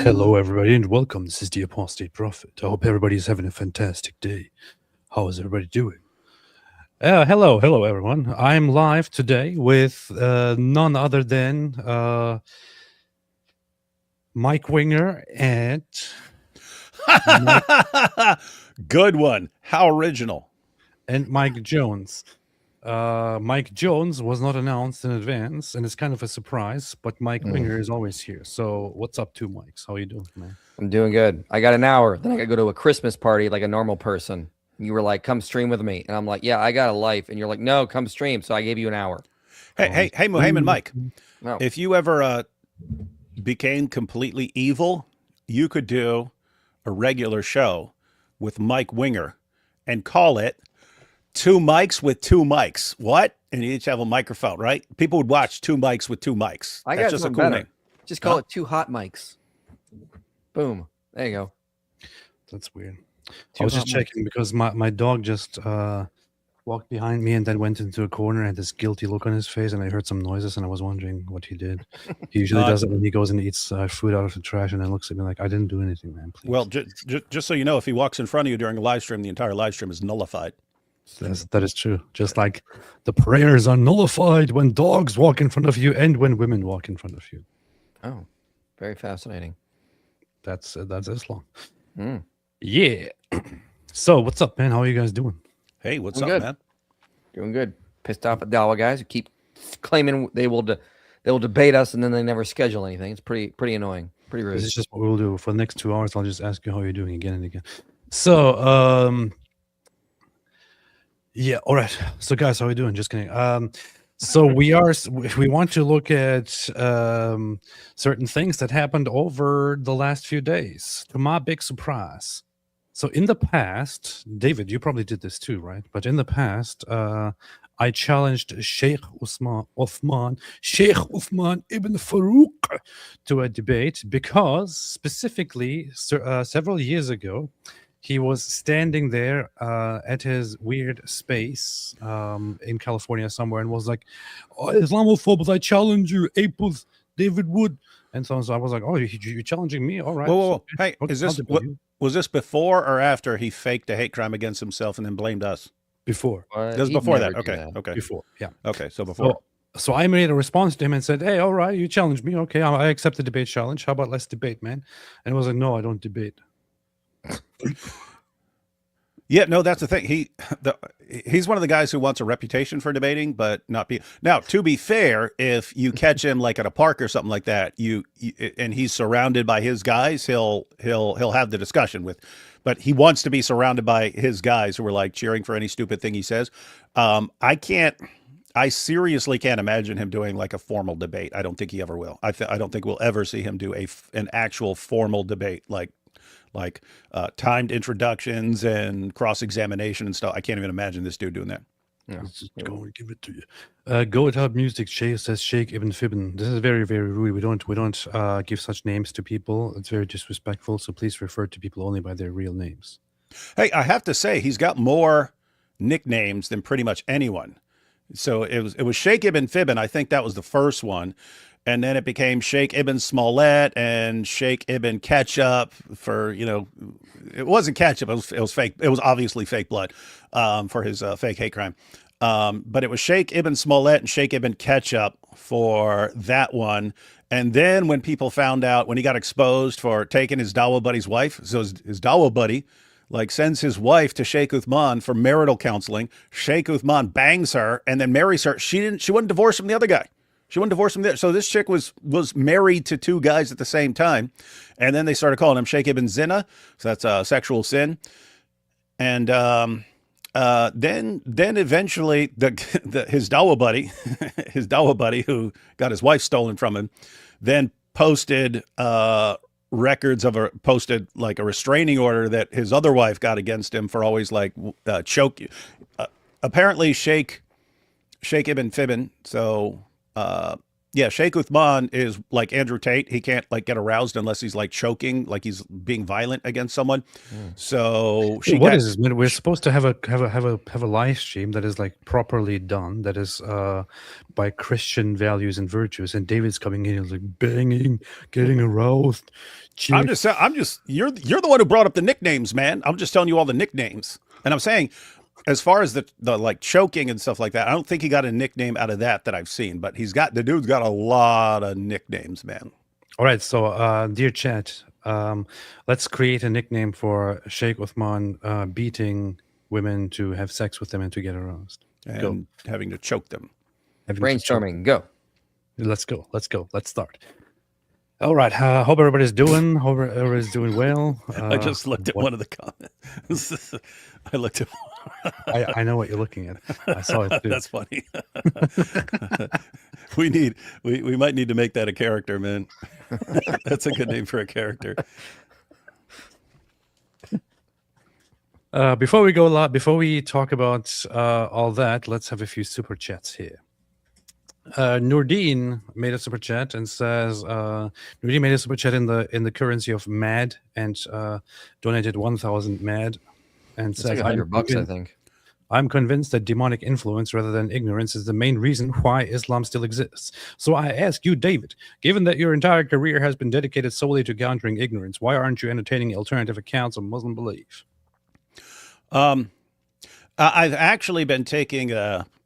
Hello, everybody, and welcome. This is the Apostate Prophet. I hope everybody is having a fantastic day. How is everybody doing? Hello, everyone. I'm live today with none other than Mike Winger and Mike, Good one. How original. and Mike Jones. Mike Jones was not announced in advance, and it's kind of a surprise. But Mike Winger is always here. So, what's up, two Mikes? How you doing, man? I'm doing good. I got an hour. Then I got to go to a Christmas party like a normal person. You were like, come stream with me. And I'm like, yeah, I got a life. And you're like, no, come stream. So I gave you an hour. Hey, Muhammad Mike. No. If you ever became completely evil, you could do a regular show with Mike Winger and call it Two Mics with Two Mics. What? And you each have a microphone, right? People would watch Two Mics with Two Mics. I That's got just a something cool better. name. Just call it Two Hot Mics. Boom. There you go. That's weird. Two I was hot just mics. checking because my dog just walked behind me and then went into a corner and had this guilty look on his face, and I heard some noises and I was wondering what he did. He usually does it when he goes and eats food out of the trash and then looks at me like, I didn't do anything, man. Please. Well, just so you know, if he walks in front of you during a live stream, the entire live stream is nullified. That is true. Just like the prayers are nullified when dogs walk in front of you and when women walk in front of you. Oh, very fascinating. That's Islam. Mm. Yeah. So what's up, man? How are you guys doing? Hey, what's I'm up, good. man? Doing good. Pissed off at Dawa guys who keep claiming they will debate us and then they never schedule anything. It's pretty annoying. Pretty rude. This is just what we'll do for the next 2 hours. I'll just ask you how you're doing again and again. So, yeah, all right. So, guys, how are you doing? Just kidding. So we want to look at certain things that happened over the last few days. To my big surprise. So in the past, David, you probably did this too, right? But in the past, I challenged Sheikh Uthman ibn Farouk to a debate because specifically several years ago, he was standing there at his weird space in California somewhere and was like, oh, Islamophobes, I challenge you, Aples, David Wood. And so I was like, oh, you're challenging me? All right. Whoa. So, Hey, is this was this before or after he faked a hate crime against himself and then blamed us? Before. But This was he'd before never that. do Okay. Okay. Before, yeah. Okay. So before. So I made a response to him and said, hey, all right, you challenged me. Okay, I accept the debate challenge. How about let's debate, man? And he was like, no, I don't debate. Yeah, no, that's the thing. He's one of the guys who wants a reputation for debating, but not be. Now, to be fair, if you catch him like at a park or something like that, and he's surrounded by his guys, he'll have the discussion with. But he wants to be surrounded by his guys who are like cheering for any stupid thing he says. I seriously can't imagine him doing like a formal debate. I don't think he ever will. I don't think we'll ever see him do an actual formal debate like timed introductions and cross-examination and stuff. I can't even imagine this dude doing that. Yeah. Let's just go and give it to you. Go at Hub Music says Sheikh Ibn Fibn. This is very, very rude. We don't give such names to people. It's very disrespectful. So please refer to people only by their real names. Hey, I have to say he's got more nicknames than pretty much anyone. So it was Sheikh Ibn Fibn. I think that was the first one. And then it became Sheikh Ibn Smollett and Sheikh Ibn Ketchup for, it wasn't ketchup. It was fake. It was obviously fake blood for his fake hate crime. But it was Sheikh Ibn Smollett and Sheikh Ibn Ketchup for that one. And then when people found out, when he got exposed for taking his Dawa buddy's wife, so his Dawa buddy sends his wife to Sheikh Uthman for marital counseling. Sheikh Uthman bangs her and then marries her. She wouldn't divorce from the other guy. She wouldn't divorce him there. So this chick was married to two guys at the same time. And then they started calling him Sheikh Ibn Zina. So that's a sexual sin. And then eventually his Dawa buddy, who got his wife stolen from him, then posted records of posted like a restraining order that his other wife got against him for always like choke. Apparently Sheikh Ibn Fibn. So Yeah, Sheikh Uthman is like Andrew Tate. He can't like get aroused unless he's like choking, like he's being violent against someone. So she What got is this, man? We're supposed to have a live stream that is like properly done, that is by Christian values and virtues, and David's coming in and like banging, getting aroused. I'm just you're the one who brought up the nicknames, man. I'm just telling you all the nicknames. And I'm saying as far as the like choking and stuff like that, I don't think he got a nickname out of that I've seen, but the dude's got a lot of nicknames, man. All right, so dear chat, let's create a nickname for Sheikh Uthman beating women to have sex with them and to get aroused. And having to choke them. Brainstorming, go. Let's go. Let's start. All right. Hope everybody's doing. Hope everybody's doing well. I just looked at one of the comments. I looked at. I know what you're looking at. I saw it too. That's funny. we might need to make that a character, man. That's a good name for a character. Before we talk about all that, let's have a few super chats here. Nordine made a super chat and says Nordine made a super chat in the currency of MAD and donated 1,000 MAD and It's says like $100, I think. I'm convinced that demonic influence rather than ignorance is the main reason why Islam still exists. So I ask you, David, given that your entire career has been dedicated solely to countering ignorance, why aren't you entertaining alternative accounts of Muslim belief? I've actually been taking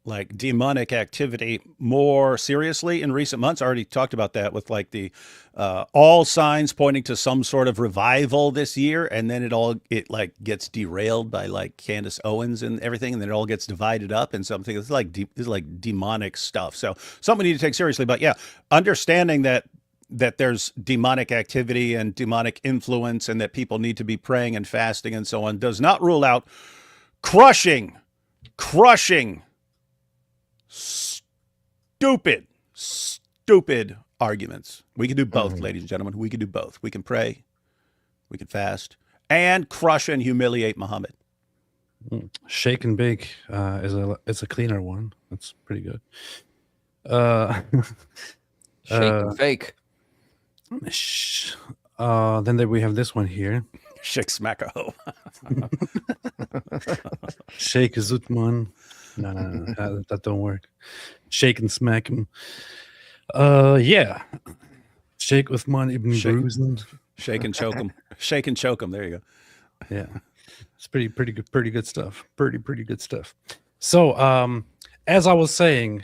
like demonic activity more seriously in recent months. I already talked about that with like the all signs pointing to some sort of revival this year, and then it like gets derailed by like Candace Owens and everything, and then it all gets divided up and something. It's like demonic stuff. So something we need to take seriously. But yeah, understanding that there's demonic activity and demonic influence, and that people need to be praying and fasting and so on, does not rule out crushing stupid arguments. We can do both, ladies and gentlemen. We can do both. We can pray, we can fast, and crush and humiliate Muhammad. Shake and bake is a cleaner one. That's pretty good. Shake and fake. Then we have this one here. Shake Smackaho. Shake Uthman. No, that don't work. Shake and smack him. Yeah. Shake Uthman ibn Bruzen. Shake and choke him. Shake and choke him. There you go. Yeah. It's pretty good stuff. Pretty good stuff. So, as I was saying,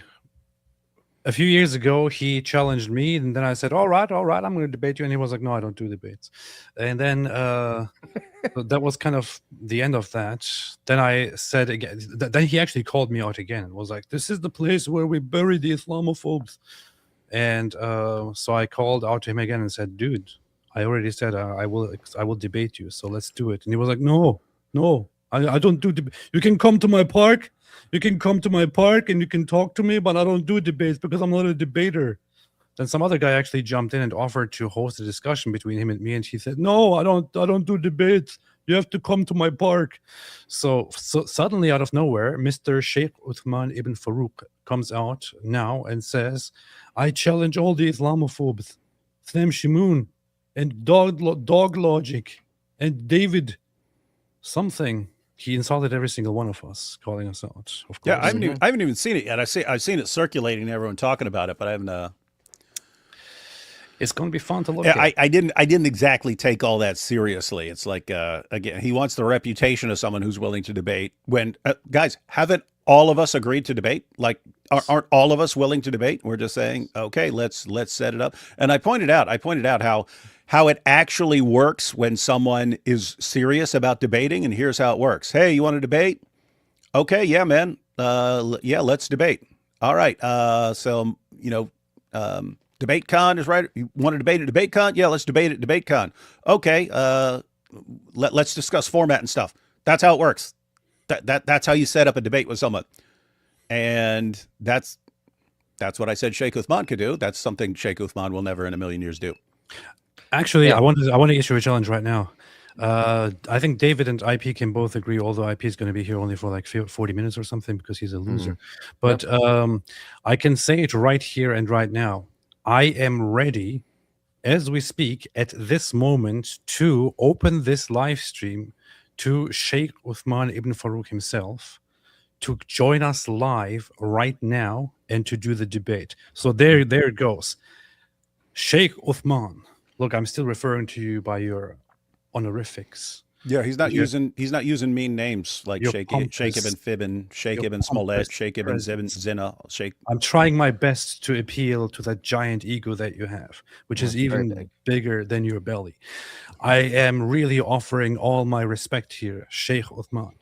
a few years ago, he challenged me, and then I said, all right, I'm going to debate you. And he was like, no, I don't do debates. And then that was kind of the end of that. Then I said again, then he actually called me out again and was like, this is the place where we bury the Islamophobes. And so I called out to him again and said, dude, I already said I will debate you, so let's do it. And he was like, no, I don't do debate. You can come to my park. You can come to my park and you can talk to me, but I don't do debates because I'm not a debater. Then some other guy actually jumped in and offered to host a discussion between him and me, and he said, no, I don't do debates. You have to come to my park. So suddenly out of nowhere, Mr. Sheikh Uthman ibn Farouk comes out now and says, I challenge all the Islamophobes, Sam Shimoon and dog logic and David something. He insulted every single one of us, calling us out. Of course. Yeah, I haven't even seen it yet. I've seen it circulating, everyone talking about it, but I haven't. It's going to be fun to look at. I didn't exactly take all that seriously. It's like again, he wants the reputation of someone who's willing to debate. When guys, haven't all of us agreed to debate? Like, aren't all of us willing to debate? We're just saying, okay, let's set it up. And I pointed out how it actually works when someone is serious about debating, and here's how it works. Hey, you want to debate? Okay, yeah, man. Yeah, let's debate. All right. So, DebateCon is right. You want to debate at DebateCon? Yeah, let's debate at DebateCon. Okay. Let's discuss format and stuff. That's how it works. That's how you set up a debate with someone. And that's what I said Sheikh Uthman could do. That's something Sheikh Uthman will never in a million years do. Actually, yeah. I want to issue a challenge right now. I think David and IP can both agree, although IP is going to be here only for like 40 minutes or something because he's a loser. But I can say it right here and right now. I am ready, as we speak, at this moment, to open this live stream to Sheikh Uthman ibn Farouk himself to join us live right now and to do the debate. So there it goes. Sheikh Uthman. Look, I'm still referring to you by your honorifics. Yeah, he's not using mean names like Your Sheikh pompous- Ibn Fibin, Sheikh your Ibn Smollett, pompous Sheikh Ibn presence. Zina, Sheikh. I'm trying my best to appeal to that giant ego that you have, which is Very even big. bigger than your belly. I am really offering all my respect here, Sheikh Uthman.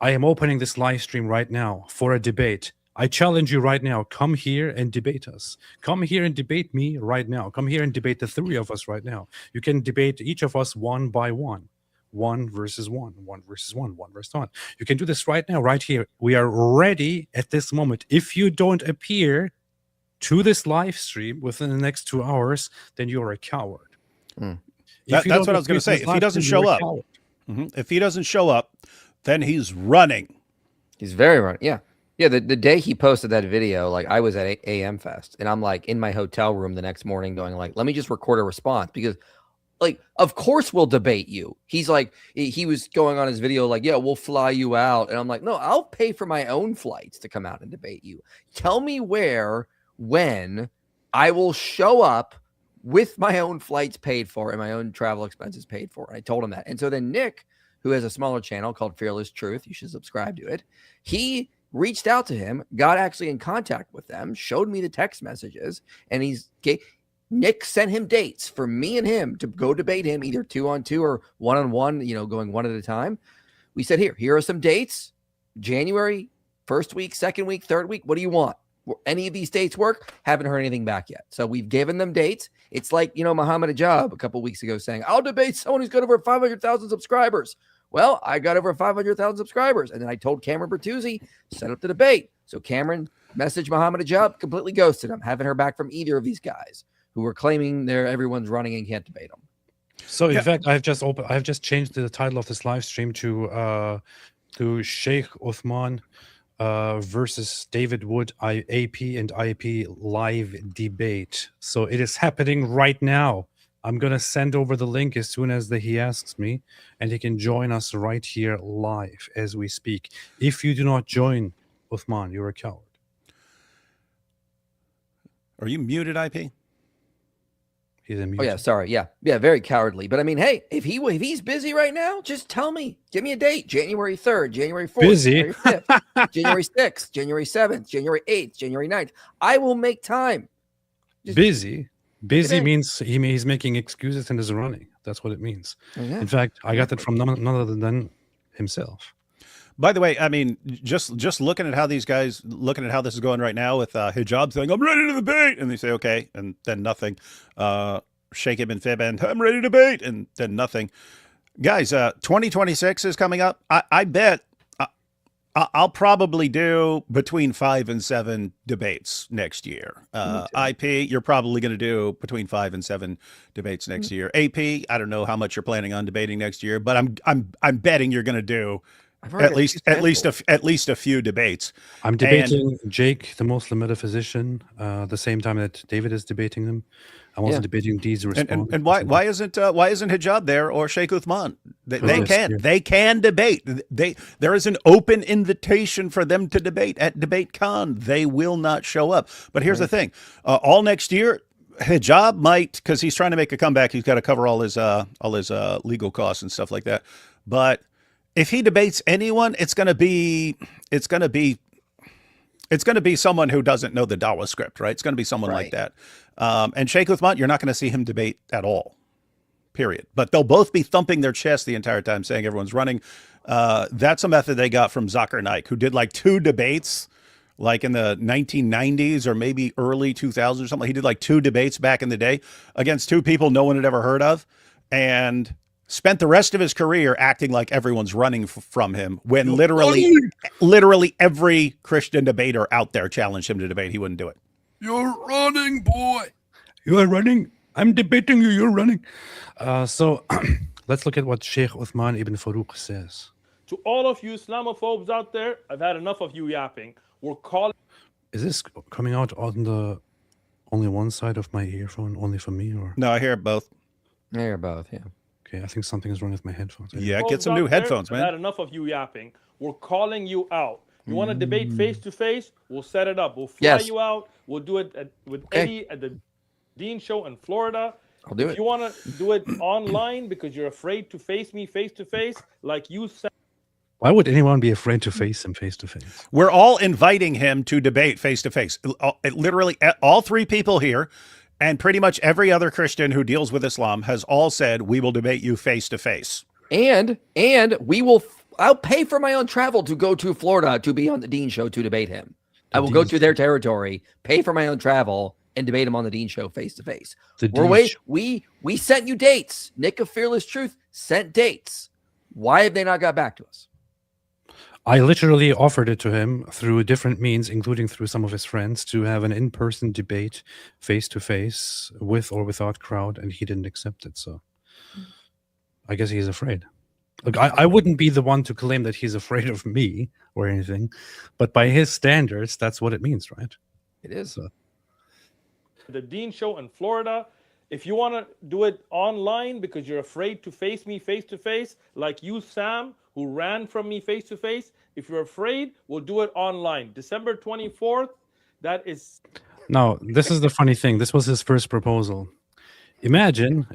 I am opening this live stream right now for a debate. I challenge you right now. Come here and debate us. Come here and debate me right now. Come here and debate the three of us right now. You can debate each of us one by one. One versus one, one versus one, one versus one. You can do this right now, right here. We are ready at this moment. If you don't appear to this live stream within the next 2 hours, then you're a coward. Mm. That's what I was going to say. If he doesn't show up, if he doesn't show up, then he's running. He's very running. Yeah. Yeah. The day he posted that video, like I was at AM Fest and I'm like in my hotel room the next morning going like, let me just record a response because like, of course we'll debate you. He's like, he was going on his video like, yeah, we'll fly you out. And I'm like, no, I'll pay for my own flights to come out and debate you. Tell me where, when I will show up with my own flights paid for and my own travel expenses paid for. And I told him that. And so then Nick, who has a smaller channel called Fearless Truth, you should subscribe to it. He reached out to him, got actually in contact with them, showed me the text messages, and Nick sent him dates for me and him to go debate him either 2-on-2 or 1-on-1, going one at a time. We said, here are some dates. January, first week, second week, third week. What do you want? Any of these dates work? Haven't heard anything back yet. So we've given them dates. It's like, Muhammad Ajab a couple weeks ago saying, I'll debate someone who's got over 500,000 subscribers. Well, I got over 500,000 subscribers. And then I told Cameron Bertuzzi, set up the debate. So Cameron messaged Muhammad Ajab, completely ghosted him. Haven't heard back from either of these guys who were claiming everyone's running and can't debate them. So in fact, I've just changed the title of this live stream to Sheikh Uthman versus David Wood, AP and IP live debate. So it is happening right now. I'm gonna send over the link as soon as he asks me, and he can join us right here live as we speak. If you do not join Uthman, you're a coward. Are you muted, IP? He's Oh yeah, sorry. Yeah, very cowardly. But I mean, hey, if he's busy right now, just tell me. Give me a date. January 3rd, January 4th, Busy. January 5th, January 6th, January 7th, January 8th, January 9th. I will make time. Busy means he's making excuses and is running. That's what it means. Yeah. In fact, I got that from none other than himself. By the way, I mean, just looking at how this is going right now with Hijab saying, I'm ready to debate. And they say, okay. And then nothing. Sheikh Ibn Fibin, I'm ready to debate. And then nothing. Guys, 2026 is coming up. I bet I'll probably do between 5 and 7 debates next year. IP, you're probably going to do between 5 and 7 debates next year. AP, I don't know how much you're planning on debating next year, but I'm betting you're going to do at least a few debates. I'm debating Jake, the Muslim metaphysician, the same time that David is debating them. I'm also debating Dee's response. And why isn't Hijab there or Sheikh Uthman? They can debate. There is an open invitation for them to debate at DebateCon. They will not show up. But here's the thing: all next year, Hijab might, because he's trying to make a comeback. He's got to cover all his legal costs and stuff like that. But if he debates anyone, it's going to be someone who doesn't know the Dawa script, right? It's going to be someone like that. And Sheikh Uthman, you're not going to see him debate at all, period. But they'll both be thumping their chest the entire time saying everyone's running. That's a method they got from Zakir Naik, who did like 2 debates like in the 1990s or maybe early 2000s or something. He did like 2 debates back in the day against 2 people no one had ever heard of, and spent the rest of his career acting like everyone's running from him when literally every Christian debater out there challenged him to debate. He wouldn't do it. You're running, boy. You are running. I'm debating you. You're running. So let's look at what Sheikh Uthman ibn Farouk says. To all of you Islamophobes out there, I've had enough of you yapping. We're calling. Is this coming out on Only one side of my earphone, only for me, or No, I hear it both. Yeah, you're both. Yeah. okay? I think something is wrong with my headphones. Yeah, Folks get some out new there, headphones, I've man. had enough of you yapping. We're calling you out. You want to debate face to face? We'll set it up. We'll fly Yes. you out. We'll do it with Okay. Eddie at the Dean Show in Florida. I'll do If it. you want to do it online because you're afraid to face me face to face, like you said, Why would anyone be afraid to face him face to face? We're all inviting him to debate face to face. Literally, all three people here, and pretty much every other Christian who deals with Islam has all said, "We will debate you face to face." And we will. I'll pay for my own travel to go to Florida to be on the Dean Show to debate him. I will go to their territory, pay for my own travel, and debate him on the Dean Show face to face. We sent you dates. Nick of Fearless Truth sent dates. Why have they not got back to us? I literally offered it to him through different means, including through some of his friends, to have an in-person debate face to face with or without crowd, and he didn't accept it. So I guess he's afraid. Look, I wouldn't be the one to claim that he's afraid of me or anything, but by his standards, that's what it means, right? It is. So, the Dean Show in Florida. If you want to do it online because you're afraid to face me face to face, like you, Sam, who ran from me face to face, if you're afraid, we'll do it online. December 24th, that is... now, this is the funny thing. This was his first proposal. Imagine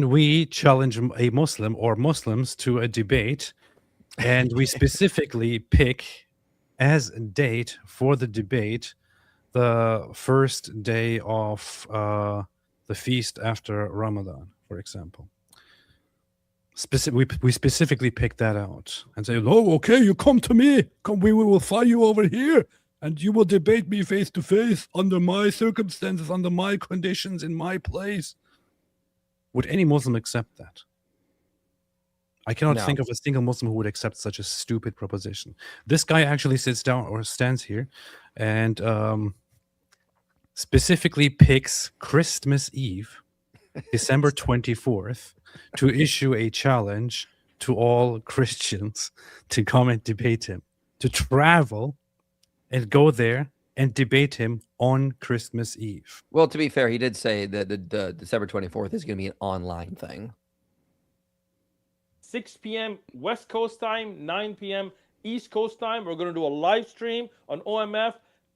we challenge a Muslim or Muslims to a debate, and we specifically pick as a date for the debate the first day of the feast after Ramadan, for example. We specifically pick that out and say, "Oh, okay, you come to me. Come, we will fly you over here, and you will debate me face to face under my circumstances, under my conditions, in my place." Would any Muslim accept that? I cannot think of a single Muslim who would accept such a stupid proposition. This guy actually sits down or stands here and specifically picks Christmas Eve, December 24th, to issue a challenge to all Christians to come and debate him, to travel and go there and debate him on Christmas Eve. Well, to be fair, he did say that the December 24th is going to be an online thing. 6 p.m. West Coast time, 9 p.m. East Coast time. We're going to do a live stream on OMF.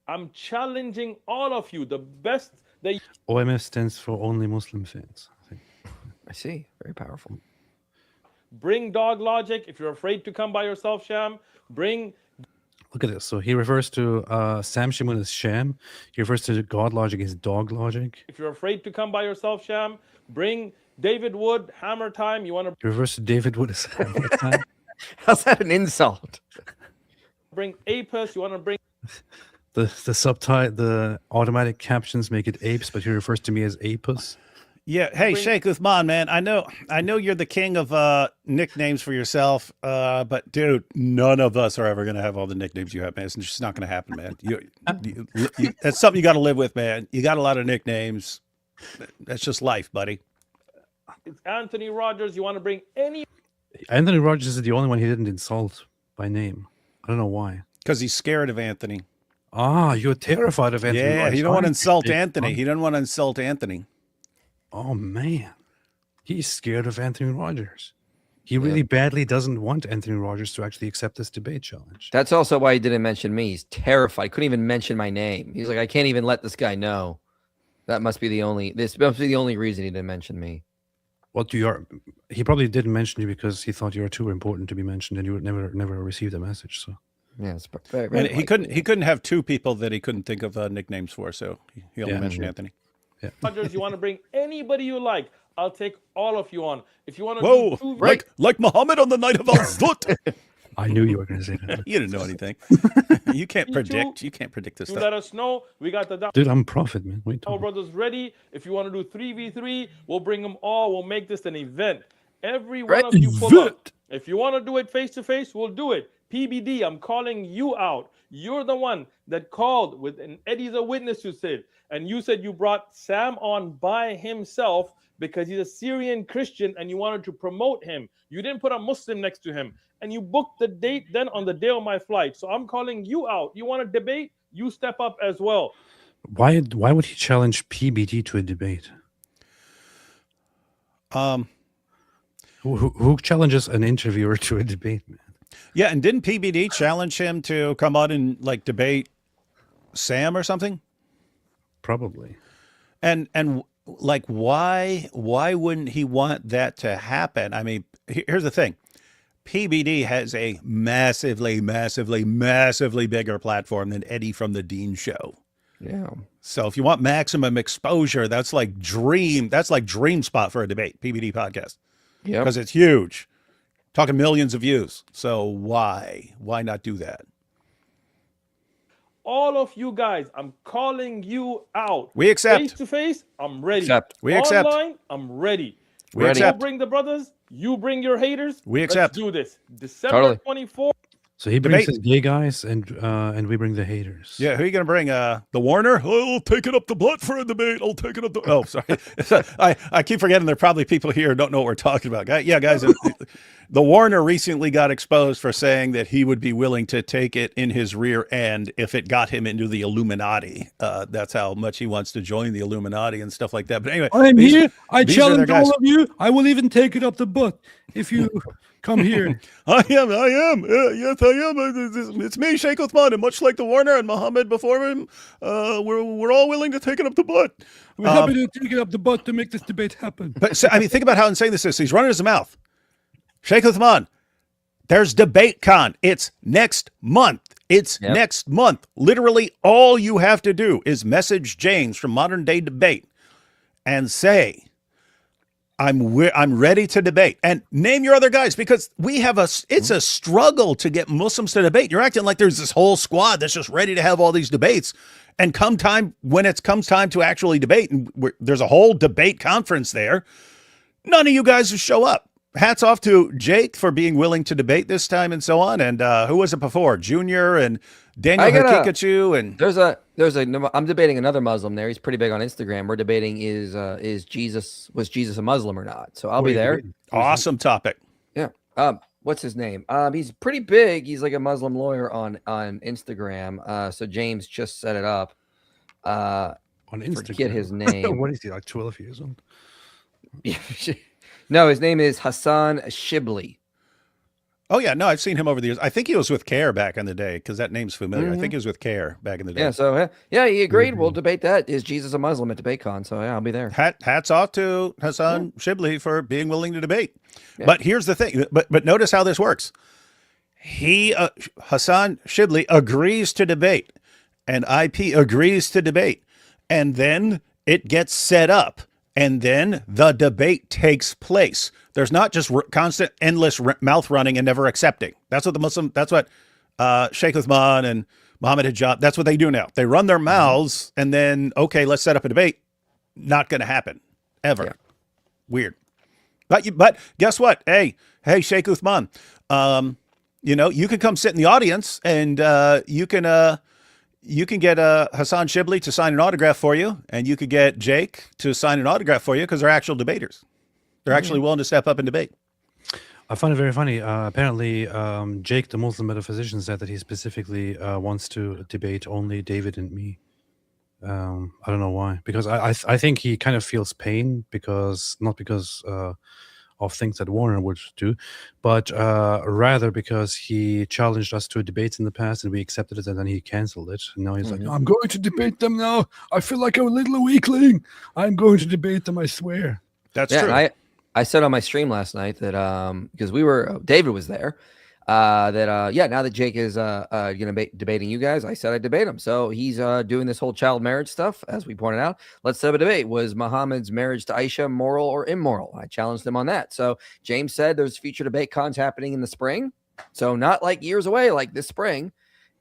I'm challenging all of you. The best that OMF stands for Only Muslim Fans, I think. I see. Very powerful. bring dog logic. If you're afraid to come by yourself, Sham, bring... Look at this. So he refers to Sam Shimon as Sham. He refers to God logic as dog logic. If you're afraid to come by yourself, Sham, bring David Wood, Hammer Time. You want to He refers to David Wood as Hammer Time. How's that an insult? bring Apis. You want to bring... The subtitle, the automatic captions make it apes, but he refers to me as Apis. Yeah. Hey, Sheikh Uthman, man. I know you're the king of nicknames for yourself, but dude, none of us are ever gonna have all the nicknames you have, man. It's just not gonna happen, man. That's something you got to live with, man. You got a lot of nicknames. That's just life, buddy. It's Anthony Rogers. You want to bring any... Anthony Rogers is the only one he didn't insult by name. I don't know why. Because he's scared of Anthony. Ah, you're terrified of Anthony Yeah, Rogers. he don't want to I insult think- Anthony. He doesn't want to insult Anthony. Oh, man. He's scared of Anthony Rogers. He really badly doesn't want Anthony Rogers to actually accept this debate challenge. That's also why he didn't mention me. He's terrified. Couldn't even mention my name. He's like, I can't even let this guy know. That must be the only. This must be the only reason he didn't mention me. Well, he probably didn't mention you because he thought you were too important to be mentioned, and you would never receive the message. So Yeah, it's very, very And he couldn't have two people that he couldn't think of nicknames for, so he only mentioned Anthony. yeah. Rogers, you want to bring anybody you like. I'll take all of you on. If you want to Whoa, do two... like Muhammad on the night of Al-Zut. I knew you were going to say that. You didn't know anything. You can't predict. You can't predict this You stuff. let us know. We got the Dude, I'm a prophet, man. Wait. Our brothers ready. If you want to do 3v3, we'll bring them all. We'll make this an event. Every one of you pull up. If you want to do it face to face, we'll do it. PBD, I'm calling you out. You're the one that called with, and Eddie's a witness, you said. And you said you brought Sam on by himself because he's a Syrian Christian and you wanted to promote him. You didn't put a Muslim next to him. And you booked the date then on the day of my flight. So I'm calling you out. You want to debate? You step up as well. Why would he challenge PBD to a debate? Who challenges an interviewer to a debate, man? Yeah, and didn't PBD challenge him to come on and like debate Sam or something? Probably. And like why wouldn't he want that to happen? I mean, here's the thing. PBD has a massively bigger platform than Eddie from the Dean Show. Yeah. So if you want maximum exposure, that's like dream spot for a debate, PBD podcast. Yeah. Because it's huge. Talking millions of views. So why not do that? All of you guys, I'm calling you out. We accept. Face to face, I'm ready. Accept. We accept. Online, I'm ready. We Ready. You accept. bring the brothers, you bring your haters. We accept. Let's do this. December 24th. So he brings Debate. his gay guys, and we bring the haters. Yeah, who are you going to bring? The Warner? I'll take it up the butt for a debate. I'll take it up the... Oh, sorry. I keep forgetting there are probably people here who don't know what we're talking about. Yeah, guys, the Warner recently got exposed for saying that he would be willing to take it in his rear end if it got him into the Illuminati. That's how much he wants to join the Illuminati and stuff like that. But anyway, I'm here. I these are their challenge guys. all of you. I will even take it up the butt if you come here. I am. Yes, I am. It's me, Sheikh Uthman, and much like the Warner and Muhammad before him, we're all willing to take it up the butt. We're happy to take it up the butt to make this debate happen. But so, I mean, think about how insane this is. He's running his mouth. Sheikh Uthman, there's debate con. It's next month. It's Yep. next month. Literally, all you have to do is message James from Modern Day Debate and say, I'm ready to debate, and name your other guys, because it's a struggle to get Muslims to debate. You're acting like there's this whole squad that's just ready to have all these debates, and when it comes time to actually debate, and there's a whole debate conference there, none of you guys will show up. Hats off to Jake for being willing to debate this time and so on. And who was it before? Junior and Daniel Hakikachu and I'm debating another Muslim there. He's pretty big on Instagram. We're debating was Jesus a Muslim or not? So I'll be there. awesome topic. Yeah. What's his name? He's pretty big. He's like a Muslim lawyer on Instagram. So James just set it up. On Instagram. Forget his name. What is he, like 12 years old? No, his name is Hassan Shibli. Oh yeah, no, I've seen him over the years. I think he was with CARE back in the day, because that name's familiar. I think he was with CARE back in the day. Yeah, so yeah, he agreed. We'll debate that. Is Jesus a Muslim at DebateCon? So yeah, I'll be there. Hats off to Hassan Shibli for being willing to debate. Yeah. But here's the thing. But notice how this works. Hassan Shibli agrees to debate, and IP agrees to debate, and then it gets set up, and then the debate takes place. There's not just constant, endless mouth running and never accepting. That's what Sheikh Uthman and Muhammad Hijab, that's what they do now. They run their mouths and then, okay, let's set up a debate. Not going to happen ever. Yeah. Weird. But guess what? Hey, Sheikh Uthman, you can come sit in the audience and you can get Hassan Shibli to sign an autograph for you, and you could get Jake to sign an autograph for you, because they're actual debaters. They're actually willing to step up and debate. I find it very funny. Apparently, Jake, the Muslim metaphysician, said that he specifically wants to debate only David and me. I don't know why. Because I think he kind of feels pain not because of things that Warner would do, but rather because he challenged us to a debate in the past and we accepted it, and then he canceled it. And now he's like, I'm going to debate them now. I feel like a little weakling. I'm going to debate them, I swear. That's true. I said on my stream last night that because David was there, now that Jake is debating you guys, I said I'd debate him. So he's doing this whole child marriage stuff, as we pointed out. Let's set up a debate. Was Muhammad's marriage to Aisha moral or immoral? I challenged him on that. So James said there's future debate cons happening in the spring. So not like years away, like this spring.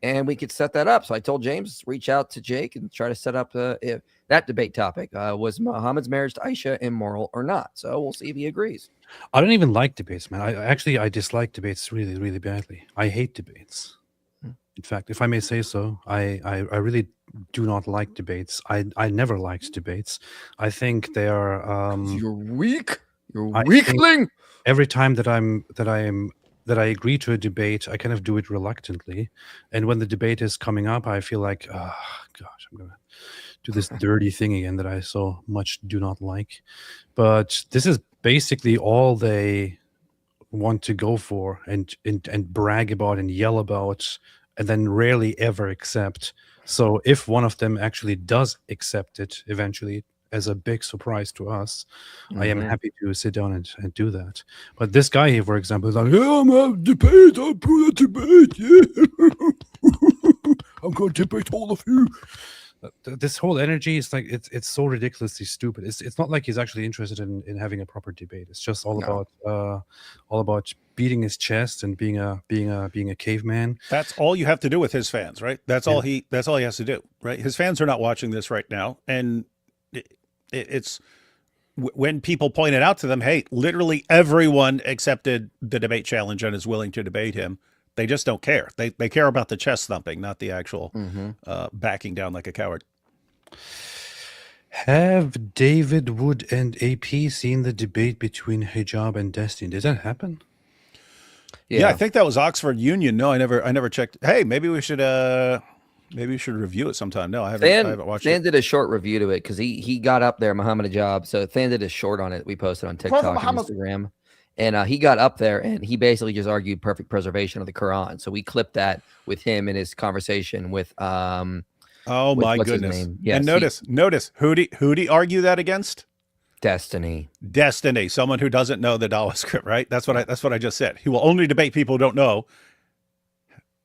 And we could set that up. So I told James, reach out to Jake and try to set up that debate topic. Was Muhammad's marriage to Aisha immoral or not? So we'll see if he agrees. I don't even like debates, man. I dislike debates really, really badly. I hate debates. In fact, if I may say so, I really do not like debates. I never liked debates. I think they are. You're weak. You're a weakling. Every time that I agree to a debate, I kind of do it reluctantly. And when the debate is coming up, I feel like, oh gosh, I'm gonna do this dirty thing again that I so much do not like. But this is basically all they want to go for and brag about and yell about, and then rarely ever accept. So if one of them actually does accept it eventually as a big surprise to us, I am happy to sit down and do that. But this guy here, for example, is like, yeah, I'm a debate, I'm going to debate, yeah. I'm going to debate all of you. This whole energy is like it's so ridiculously stupid. It's not like he's actually interested in having a proper debate. It's just all about beating his chest and being a caveman. That's all you have to do with his fans, right? That's all he has to do, right? His fans are not watching this right now, and it's when people pointed out to them, hey, literally everyone accepted the debate challenge and is willing to debate him. They just don't care. They care about the chest thumping, not the actual backing down like a coward. Have David Wood and AP seen the debate between Hijab and Destiny? Did that happen? Yeah, I think that was Oxford Union. No, I never checked. Hey, maybe we should review it sometime. No, I haven't watched it. Than did a short review to it because he got up there, Muhammad Hijab. So Than did a short on it. We posted on TikTok and Instagram. And he got up there and he basically just argued perfect preservation of the Quran. So we clipped that with him in his conversation with oh my goodness. Yes, and notice who'd he argue that against? Destiny. Someone who doesn't know the Dawa script, right? That's what I just said. He will only debate people who don't know,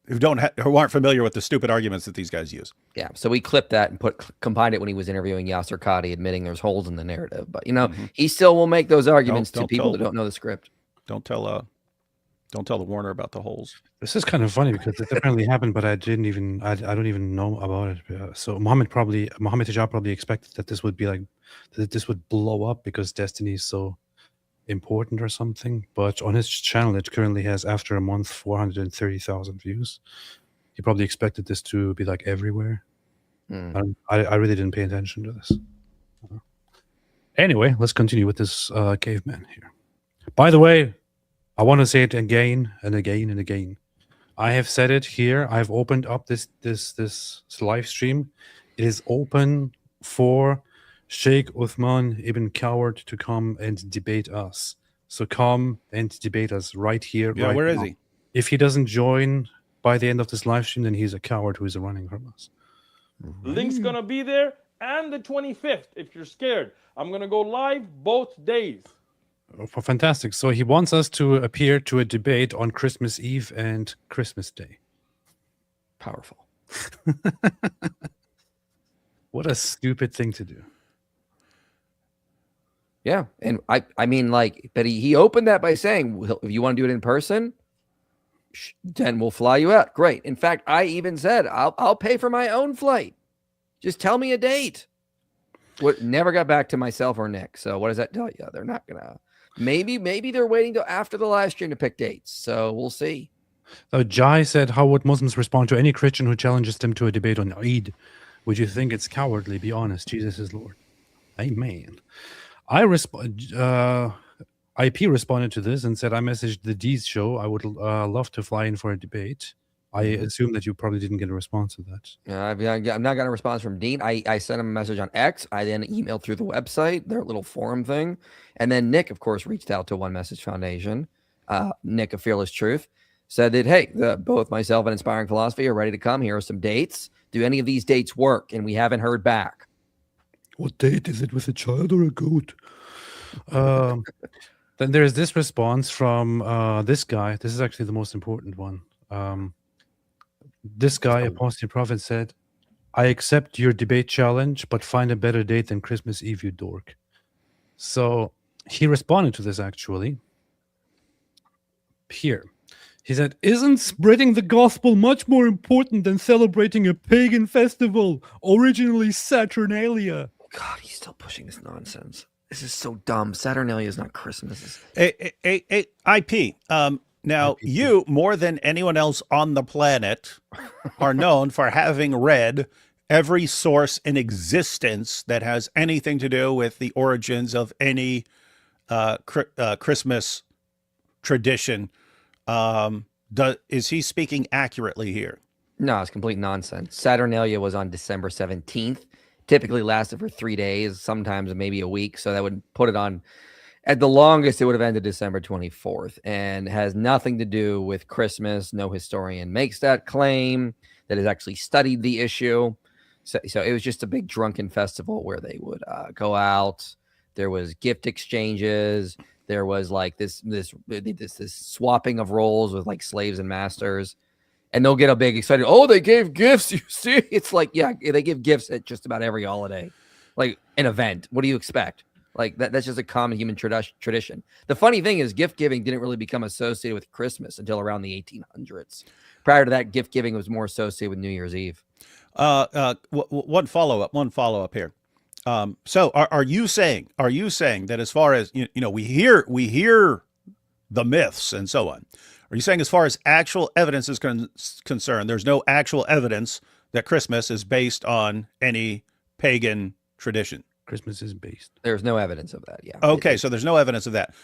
who aren't familiar with the stupid arguments that these guys use. Yeah, so we clipped that and combined it when he was interviewing Yasser Qadi, admitting there's holes in the narrative. But he still will make those arguments to people that don't know the script. Don't tell the Warner about the holes. This is kind of funny because it apparently happened, but I don't even know about it. So Muhammad Hijab probably expected that this would be like that this would blow up because Destiny is so important or something. But on his channel, it currently has, after a month, 430,000 views. He probably expected this to be like everywhere. I really didn't pay attention to this. Anyway, let's continue with this caveman here. By the way, I want to say it again and again and again. I have said it here. I've opened up this live stream. It is open for Sheikh Uthman ibn Coward to come and debate us. So come and debate us right here. Yeah, right where now. is he? If he doesn't join by the end of this live stream, then he's a coward who is running from us. Link's gonna be there, and the 25th. If you're scared, I'm gonna go live both days. Oh, fantastic. So he wants us to appear to a debate on Christmas Eve and Christmas Day. Powerful. What a stupid thing to do. Yeah, and I mean, like, but he opened that by saying, if you want to do it in person, then we'll fly you out. Great. In fact, I even said, I'll pay for my own flight. Just tell me a date. What never got back to myself or Nick. So what does that tell you? They're not gonna. Maybe they're waiting till after the live stream to pick dates. So we'll see. So Jai said, how would Muslims respond to any Christian who challenges them to a debate on Eid? Would you think it's cowardly? Be honest. Jesus is Lord. Amen. IP responded to this and said, I messaged the D's show. I would love to fly in for a debate. I assume that you probably didn't get a response to that. I'm not got a response from Dean. I sent him a message on X. I then emailed through the website, their little forum thing. And then Nick, of course, reached out to One Message Foundation. Nick of Fearless Truth said that, hey, both myself and Inspiring Philosophy are ready to come. Here are some dates. Do any of these dates work? And we haven't heard back. What date? Is it with a child or a goat? Then there's this response from this guy. This is actually the most important one. This guy, Apostate Prophet, said, I accept your debate challenge, but find a better date than Christmas Eve, you dork. So he responded to this actually. Here. He said, isn't spreading the gospel much more important than celebrating a pagan festival, originally Saturnalia? God, he's still pushing this nonsense. This is so dumb. Saturnalia is not Christmas. IP. Now, you, more than anyone else on the planet, are known for having read every source in existence that has anything to do with the origins of any Christmas tradition. Is he speaking accurately here? No, it's complete nonsense. Saturnalia was on December 17th. typically lasted for 3 days, sometimes maybe a week. So that would put it on, at the longest, it would have ended December 24th, and has nothing to do with Christmas. No historian makes that claim that has actually studied the issue. So it was just a big drunken festival where they would go out. There was gift exchanges. There was like this swapping of roles with like slaves and masters. And they'll get a big excited. Oh, they gave gifts. You see, it's like, yeah, they give gifts at just about every holiday, like an event. What do you expect? Like that's just a common human tradition. The funny thing is, gift giving didn't really become associated with Christmas until around the 1800s. Prior to that, gift giving was more associated with New Year's Eve. One follow up here. So are you saying that as far as you know, we hear the myths and so on. Are you saying as far as actual evidence is concerned, there's no actual evidence that Christmas is based on any pagan tradition? Christmas is based. There's no evidence of that. Yeah. Okay, so there's no evidence of that.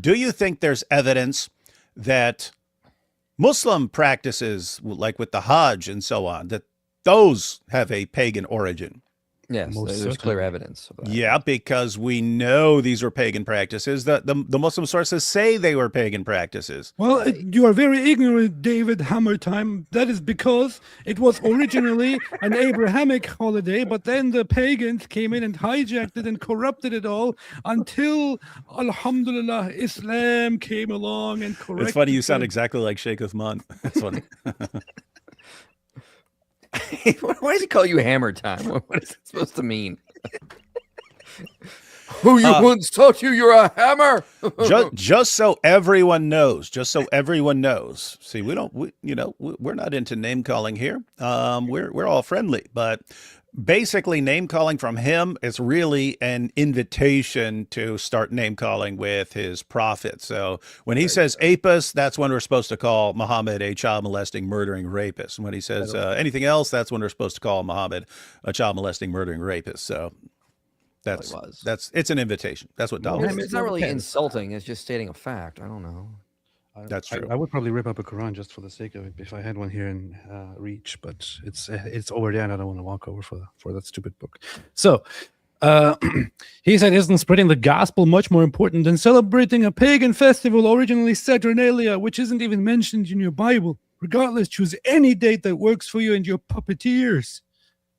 Do you think there's evidence that Muslim practices, like with the Hajj and so on, that those have a pagan origin? Yes, there's clear evidence of that. Yeah, because we know these were pagan practices. The Muslim sources say they were pagan practices. Well, you are very ignorant, David Hammertime. That is because it was originally an Abrahamic holiday, but then the pagans came in and hijacked it and corrupted it all until, alhamdulillah, Islam came along and corrected it. It's funny, you sound exactly like Sheikh Uthman. That's funny. Why does he call you Hammer Time? What is it supposed to mean? Who you once taught you're a hammer? just so everyone knows. See, we're not into name calling here. We're all friendly, but basically name calling from him is really an invitation to start name calling with his prophet. So when he says apis, that's when we're supposed to call Muhammad a child molesting, murdering rapist. And when he says anything else, that's when we're supposed to call Muhammad a child molesting, murdering rapist. So it's an invitation. That's what Donald is. It's not really insulting. It's just stating a fact. I don't know. That's true. I would probably rip up a Quran just for the sake of it if I had one here in reach, but it's over there and I don't want to walk over for that stupid book. So he said, isn't spreading the gospel much more important than celebrating a pagan festival, originally Saturnalia, which isn't even mentioned in your Bible? Regardless, choose any date that works for you and your puppeteers.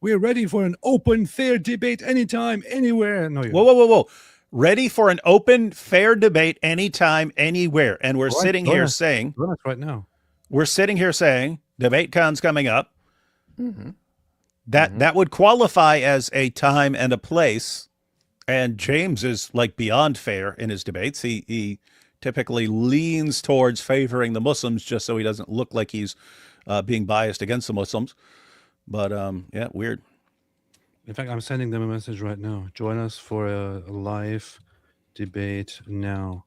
We're ready for an open, fair debate anytime, anywhere. No, whoa. Ready for an open, fair debate anytime, anywhere. And we're sitting here saying, right now, we're sitting here saying DebateCon's coming up. Mm-hmm. That would qualify as a time and a place. And James is like beyond fair in his debates. He typically leans towards favoring the Muslims just so he doesn't look like he's being biased against the Muslims. But yeah, weird. In fact, I'm sending them a message right now. Join us for a live debate now.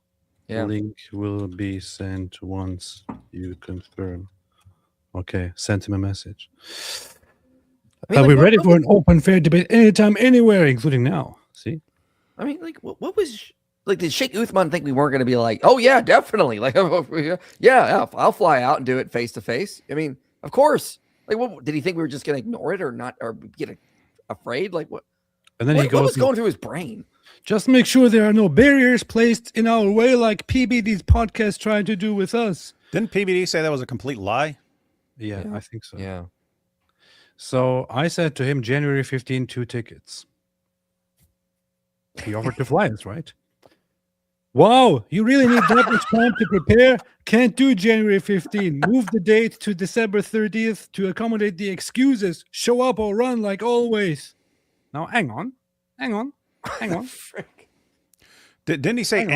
Yeah. Link will be sent once you confirm. Okay, sent him a message. Are we ready for an open, fair debate anytime, anywhere, including now? See? I mean, like, what was... Like, did Sheikh Uthman think we weren't going to be like, oh, yeah, definitely. Like, yeah, I'll fly out and do it face to face. I mean, of course. Like, what did he think we were just going to ignore it or not, or get afraid? Like, what? And then what was going through his brain? Just make sure there are no barriers placed in our way, like PBD's podcast trying to do with us. Didn't PBD say that was a complete lie? Yeah, I think so. Yeah. So I said to him, January 15, 2 tickets. He offered to fly us, right? Wow, you really need that much time to prepare? Can't do January 15. Move the date to December 30th to accommodate the excuses. Show up or run like always. Now, hang on. Didn't he say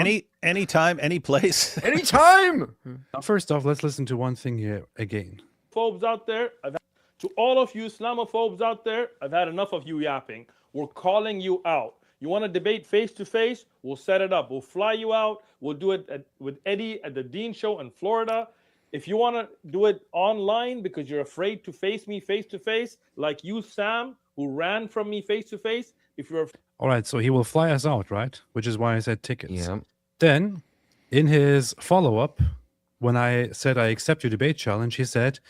any time, any place? Anytime. Now, first off, let's listen to one thing here again. Phobes out there, to all of you Islamophobes out there, I've had enough of you yapping. We're calling you out. You want to debate face to face? We'll set it up. We'll fly you out. We'll do it with Eddie at the Dean Show in Florida. If you want to do it online because you're afraid to face me face to face, like you, Sam, who ran from me face to face, if you're all right, so he will fly us out, right? Which is why I said tickets. Yeah. Then, in his follow-up, when I said I accept your debate challenge, he said,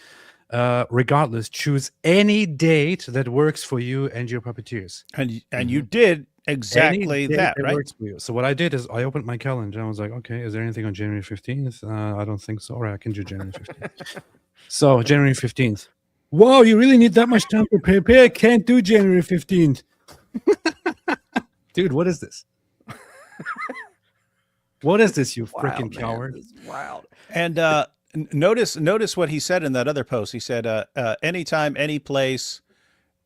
regardless, choose any date that works for you and your puppeteers. And you did exactly Any date that, right? works for you. So what I did is I opened my calendar and I was like, okay, is there anything on January 15th? I don't think so. All right, I can do January 15th. So January 15th. Wow, you really need that much time to prepare? Can't do January 15th. Dude, what is this? What is this, you freaking Wild, man. coward? This is wild. And notice what he said in that other post. He said, anytime, any place,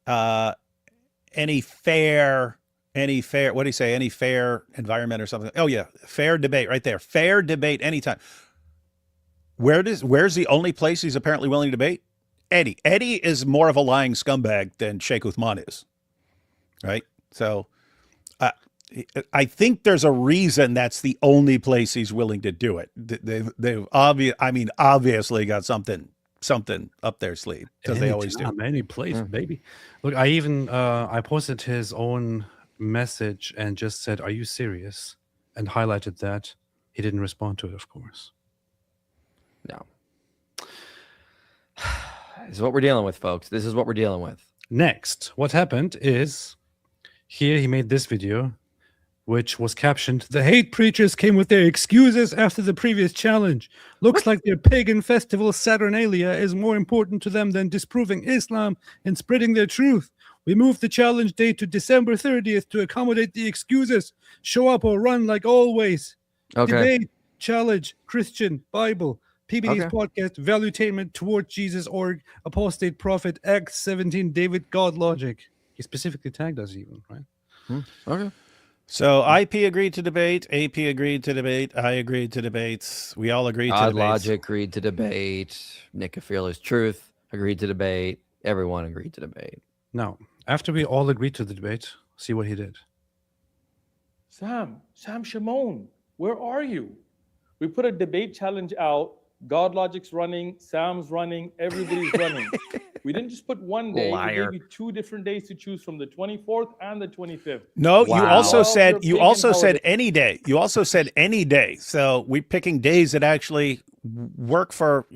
any fair, what do you say? Any fair environment or something. Oh yeah, fair debate right there. Fair debate anytime. Where's the only place he's apparently willing to debate? Eddie. Eddie is more of a lying scumbag than Sheikh Uthman is, right? So I think there's a reason that's the only place he's willing to do it. They've obviously got something up their sleeve, because they always do. Any place, baby. Look, I even I posted his own message and just said, "Are you serious?" and highlighted that. He didn't respond to it, of course. No. This is what we're dealing with, folks. This is what we're dealing with. Next, what happened is here he made this video, which was captioned, The hate preachers came with their excuses after the previous challenge. Looks like their pagan festival Saturnalia is more important to them than disproving Islam and spreading their truth. We moved the challenge date to December 30th to accommodate the excuses. Show up or run like always. Okay. Debate, challenge, Christian, Bible, PBD's podcast, Valuetainment, Toward Jesus Org, Apostate Prophet, Acts 17, David, God Logic. he specifically tagged us even, right? Okay. So IP agreed to debate. AP agreed to debate. I agreed to debate. We all agreed to God debate. Logic agreed to debate. Nick of Fearless Truth agreed to debate. Everyone agreed to debate. Now, after we all agreed to the debate, see what he did. Sam Shimon, where are you? We put a debate challenge out. God Logic's running, Sam's running, everybody's running. We didn't just put one day. Liar. We gave you 2 different days to choose from, the 24th and the 25th. No, you Wow. also said Holiday. any day. You also said any day. So we're picking days that actually work for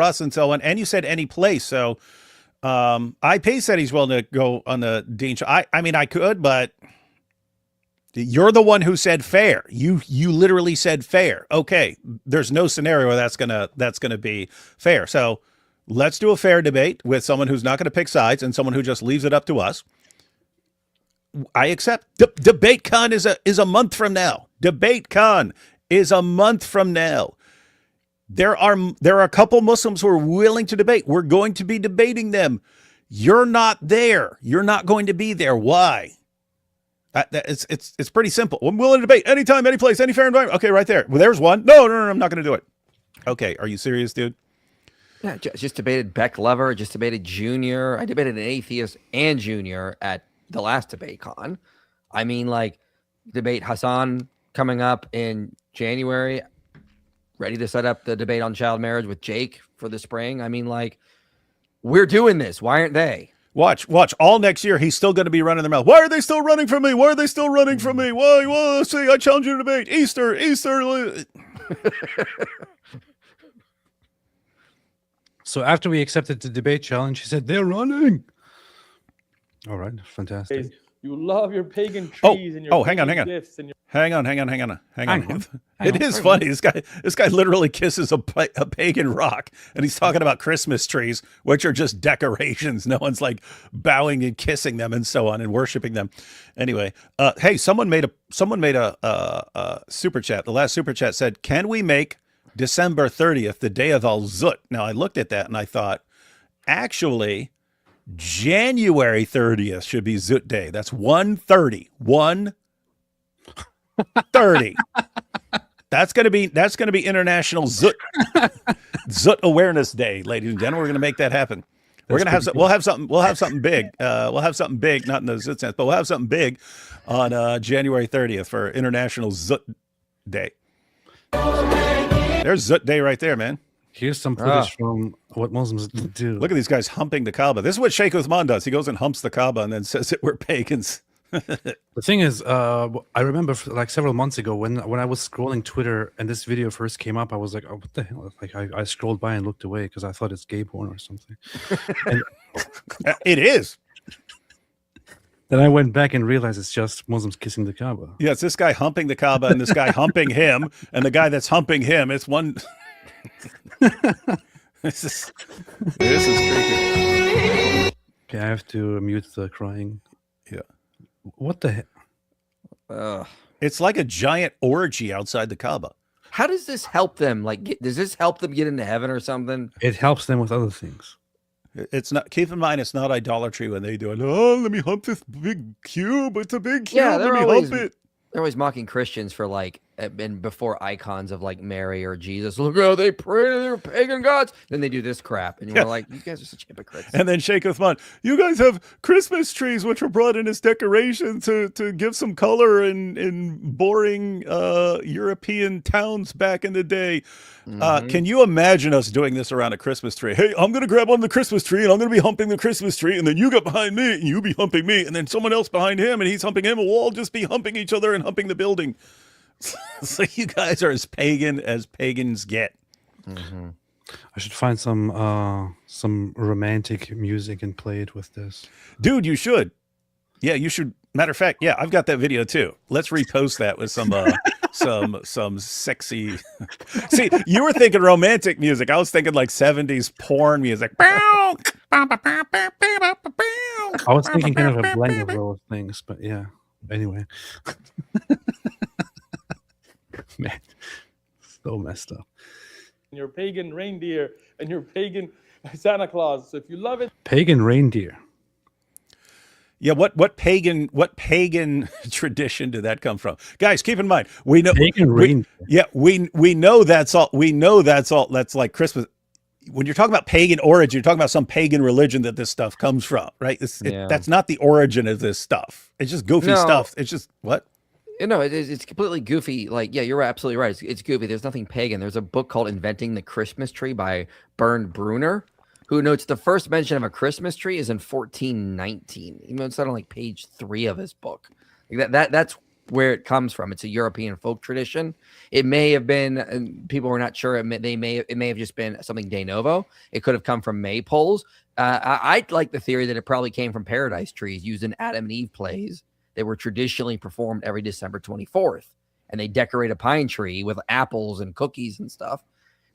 us and so on. And you said any place. So IP said he's willing to go on the Dean show. I mean, I could, but you're the one who said fair. You literally said fair. Okay, there's no scenario where that's gonna be fair. So let's do a fair debate with someone who's not going to pick sides and someone who just leaves it up to us. I accept. DebateCon is a month from now. DebateCon is a month from now. There are a couple Muslims who are willing to debate. We're going to be debating them. You're not there. You're not going to be there. Why? It's pretty simple. I'm willing to debate anytime, any place, any fair environment. Okay, right there. Well, there's one. No, I'm not going to do it. Okay, are you serious, dude? Yeah, just debated Beck Lover, just debated Junior. I debated an atheist and Junior at the last debate con. I mean, like, debate Hassan coming up in January, ready to set up the debate on child marriage with Jake for the spring. I mean, like, we're doing this. Why aren't they? Watch. All next year, he's still going to be running their mouth. Why are they still running from me? Why are they still running from me? Why? Well, see, I challenge you to debate. Easter. So after we accepted the debate challenge, he said, they're running. All right, fantastic. You love your pagan trees and your hang on. pagan gifts and your Hang on. It is funny. This guy literally kisses a pagan rock, and he's talking about Christmas trees, which are just decorations. No one's like bowing and kissing them and so on and worshiping them. Anyway, hey, someone made a super chat. The last super chat said, "Can we make December 30th the day of Al Zut?" Now I looked at that and I thought, actually, January 30th should be Zut Day. That's 1:30. 1:30. That's gonna be International Zut Awareness Day, ladies and gentlemen. We're gonna make that happen. We're gonna have we'll have something big. We'll have something big, not in the Zut sense, but we'll have something big on January 30th for International Zut Day. There's Zut Day right there, man. Here's some footage from what Muslims do. Look at these guys humping the Kaaba. This is what Sheikh Uthman does. He goes and humps the Kaaba and then says that we're pagans. The thing is, I remember like several months ago when I was scrolling Twitter and this video first came up, I was like, "Oh, what the hell?" Like I scrolled by and looked away because I thought it's gay porn or something. And It is. then I went back and realized it's just Muslims kissing the Kaaba. Yeah, it's this guy humping the Kaaba and this guy humping him, and the guy that's humping him. It's one. This is freaking. Okay, I have to mute the crying. Yeah. What the heck? It's like a giant orgy outside the Kaaba. How does this help them? Like, does this help them get into heaven or something? It helps them with other things. It's not. Keep in mind, it's not idolatry when they do it. Oh, let me hump this big cube. It's a big cube. Yeah, let me always, hump it. They're always mocking Christians for like, and before icons of like Mary or Jesus. Look, oh, they pray to their pagan gods. Then they do this crap, and you're like, you guys are such hypocrites. And then Sheikh Uthman, you guys have Christmas trees which were brought in as decoration to give some color in boring European towns back in the day. Can you imagine us doing this around a Christmas tree? Hey, I'm going to grab on the Christmas tree and I'm going to be humping the Christmas tree, and then you get behind me and you be humping me, and then someone else behind him and he's humping him, and we'll all just be humping each other and humping the building. So you guys are as pagan as pagans get. I should find some romantic music and play it with this. Dude, you should. Yeah, you should. Matter of fact, yeah, I've got that video too. Let's repost that with some sexy. See, you were thinking romantic music. I was thinking like 70s porn music. I was thinking kind of a blend of those things, but yeah. Anyway. Man, so messed up. Your pagan reindeer and your pagan Santa Claus. So if you love it, pagan reindeer. Yeah, what pagan tradition did that come from? Guys, keep in mind, we know pagan reindeer. Yeah, we know that's all. We know that's all. That's like Christmas. When you're talking about pagan origin, you're talking about some pagan religion that this stuff comes from, right? That's not the origin of this stuff. It's just goofy stuff. It's just what? No, it's completely goofy. Like, yeah, you're absolutely right. It's goofy. There's nothing pagan. There's a book called Inventing the Christmas Tree by Bernd Brunner, who notes the first mention of a Christmas tree is in 1419. Even though it's not on like page 3 of his book. Like that's where it comes from. It's a European folk tradition. It may have been, and people were not sure. It may have just been something de novo. It could have come from maypoles. I like the theory that it probably came from paradise trees used in Adam and Eve plays. They were traditionally performed every December 24th, and they decorate a pine tree with apples and cookies and stuff.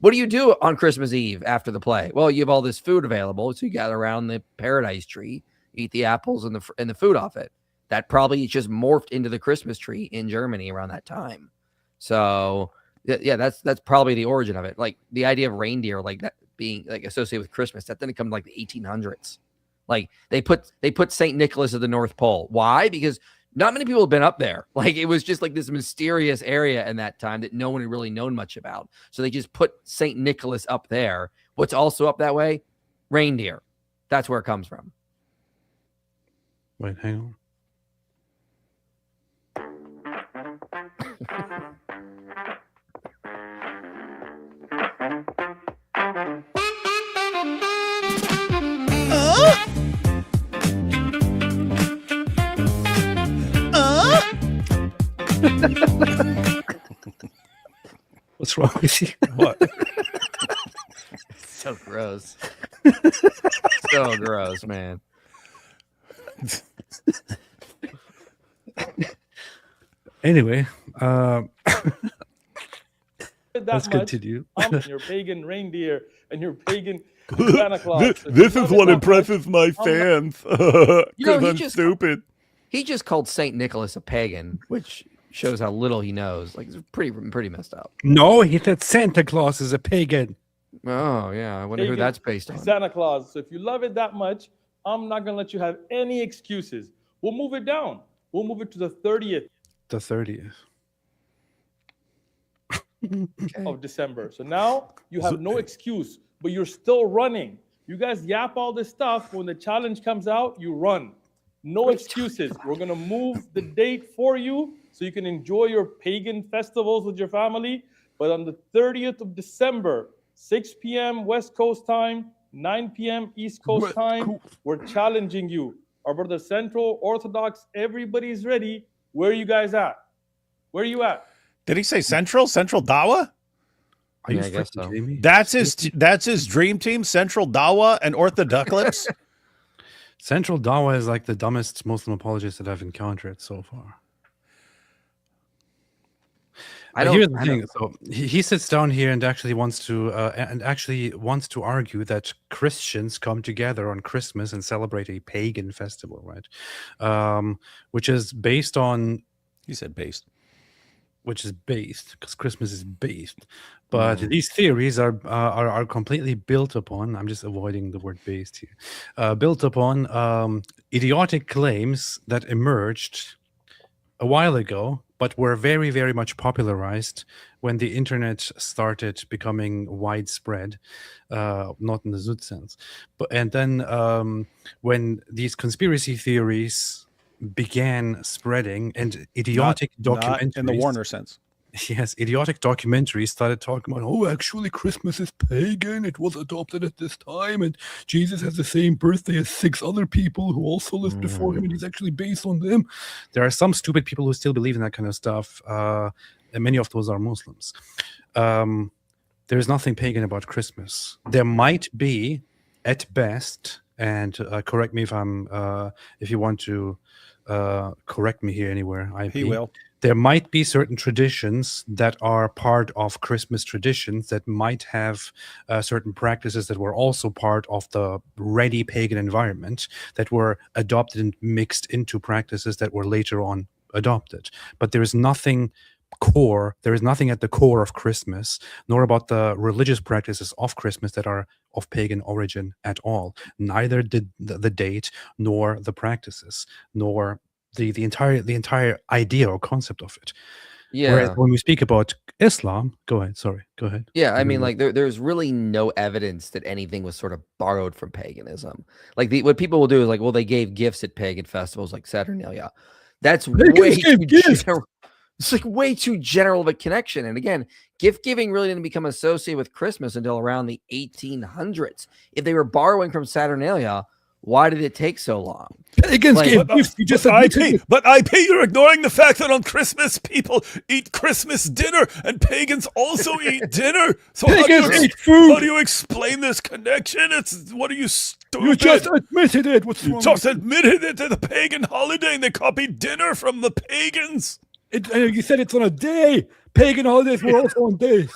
What do you do on Christmas Eve after the play? Well, you have all this food available, so you gather around the paradise tree, eat the apples and the food off it. That probably just morphed into the Christmas tree in Germany around that time. So yeah, that's probably the origin of it. Like the idea of reindeer, like that being like associated with Christmas, that didn't come like the 1800s. Like they put St. Nicholas at the North Pole. Why? Because not many people have been up there. Like it was just like this mysterious area in that time that no one had really known much about. So they just put St. Nicholas up there. What's also up that way? Reindeer. That's where it comes from. Wait, hang on. What's wrong with you? What? So gross. So gross, man. Anyway, let's continue. Your pagan reindeer and your pagan Santa Claus. This is what impresses my fans. Because I'm stupid. He just called St. Nicholas a pagan, which shows how little he knows. Like, it's pretty messed up. No, he said Santa Claus is a pagan. Oh, yeah. I wonder who that's based on. Santa Claus. So if you love it that much, I'm not going to let you have any excuses. We'll move it down. We'll move it to the 30th. The 30th. Of December. So now you have no excuse, but you're still running. You guys yap all this stuff. When the challenge comes out, you run. No excuses. We're going to move the date for you so you can enjoy your pagan festivals with your family. But on the 30th of December, 6 p.m. West Coast time, 9 p.m. East Coast time, we're challenging you our brother Central, Orthodox, everybody's ready. Where are you guys at? Where are you at? Did he say Central Dawa? Are you Yeah, I guess freaking so. kidding me? That's his dream team, Central Dawa and Orthodox. Central Dawa is like the dumbest Muslim apologist that I've encountered so far. Here's the thing. So he sits down here and actually wants to argue that Christians come together on Christmas and celebrate a pagan festival, right? Which is based on. He said based. Which is based, because Christmas is based, but these theories are completely built upon. I'm just avoiding the word based here. Built upon idiotic claims that emerged a while ago, but were very, very much popularized when the internet started becoming widespread, not in the Zut sense, and then when these conspiracy theories began spreading and idiotic documentaries, not in the Warner sense. Yes, idiotic documentaries started talking about, oh, actually, Christmas is pagan. It was adopted at this time, and Jesus has the same birthday as 6 other people who also lived before him, and he's actually based on them. There are some stupid people who still believe in that kind of stuff, and many of those are Muslims. There's nothing pagan about Christmas. There might be, at best, and correct me if you want to correct me here anywhere. He will. There might be certain traditions that are part of Christmas traditions that might have certain practices that were also part of the ready pagan environment that were adopted and mixed into practices that were later on adopted. But there is nothing core. There is nothing at the core of Christmas, nor about the religious practices of Christmas that are of pagan origin at all. Neither did the date, nor the practices, nor the entire idea or concept of it. Yeah. Whereas when we speak about Islam, go ahead. Sorry, go ahead. Yeah, I mean, like there's really no evidence that anything was sort of borrowed from paganism. Like what people will do is like, well, they gave gifts at pagan festivals like Saturnalia. That's way too general. It's like way too general of a connection. And again, gift giving really didn't become associated with Christmas until around the 1800s. If they were borrowing from Saturnalia, why did it take so long? Pagans gave gifts. You just admitted it. But IP, you're ignoring the fact that on Christmas people eat Christmas dinner and pagans also eat dinner. So Pagans eat food. How do you explain this connection? What are you stupid? You just admitted it. What's wrong? You just admitted it to the pagan holiday and they copied dinner from the pagans. You said it's on a day. Pagan holidays were also on days.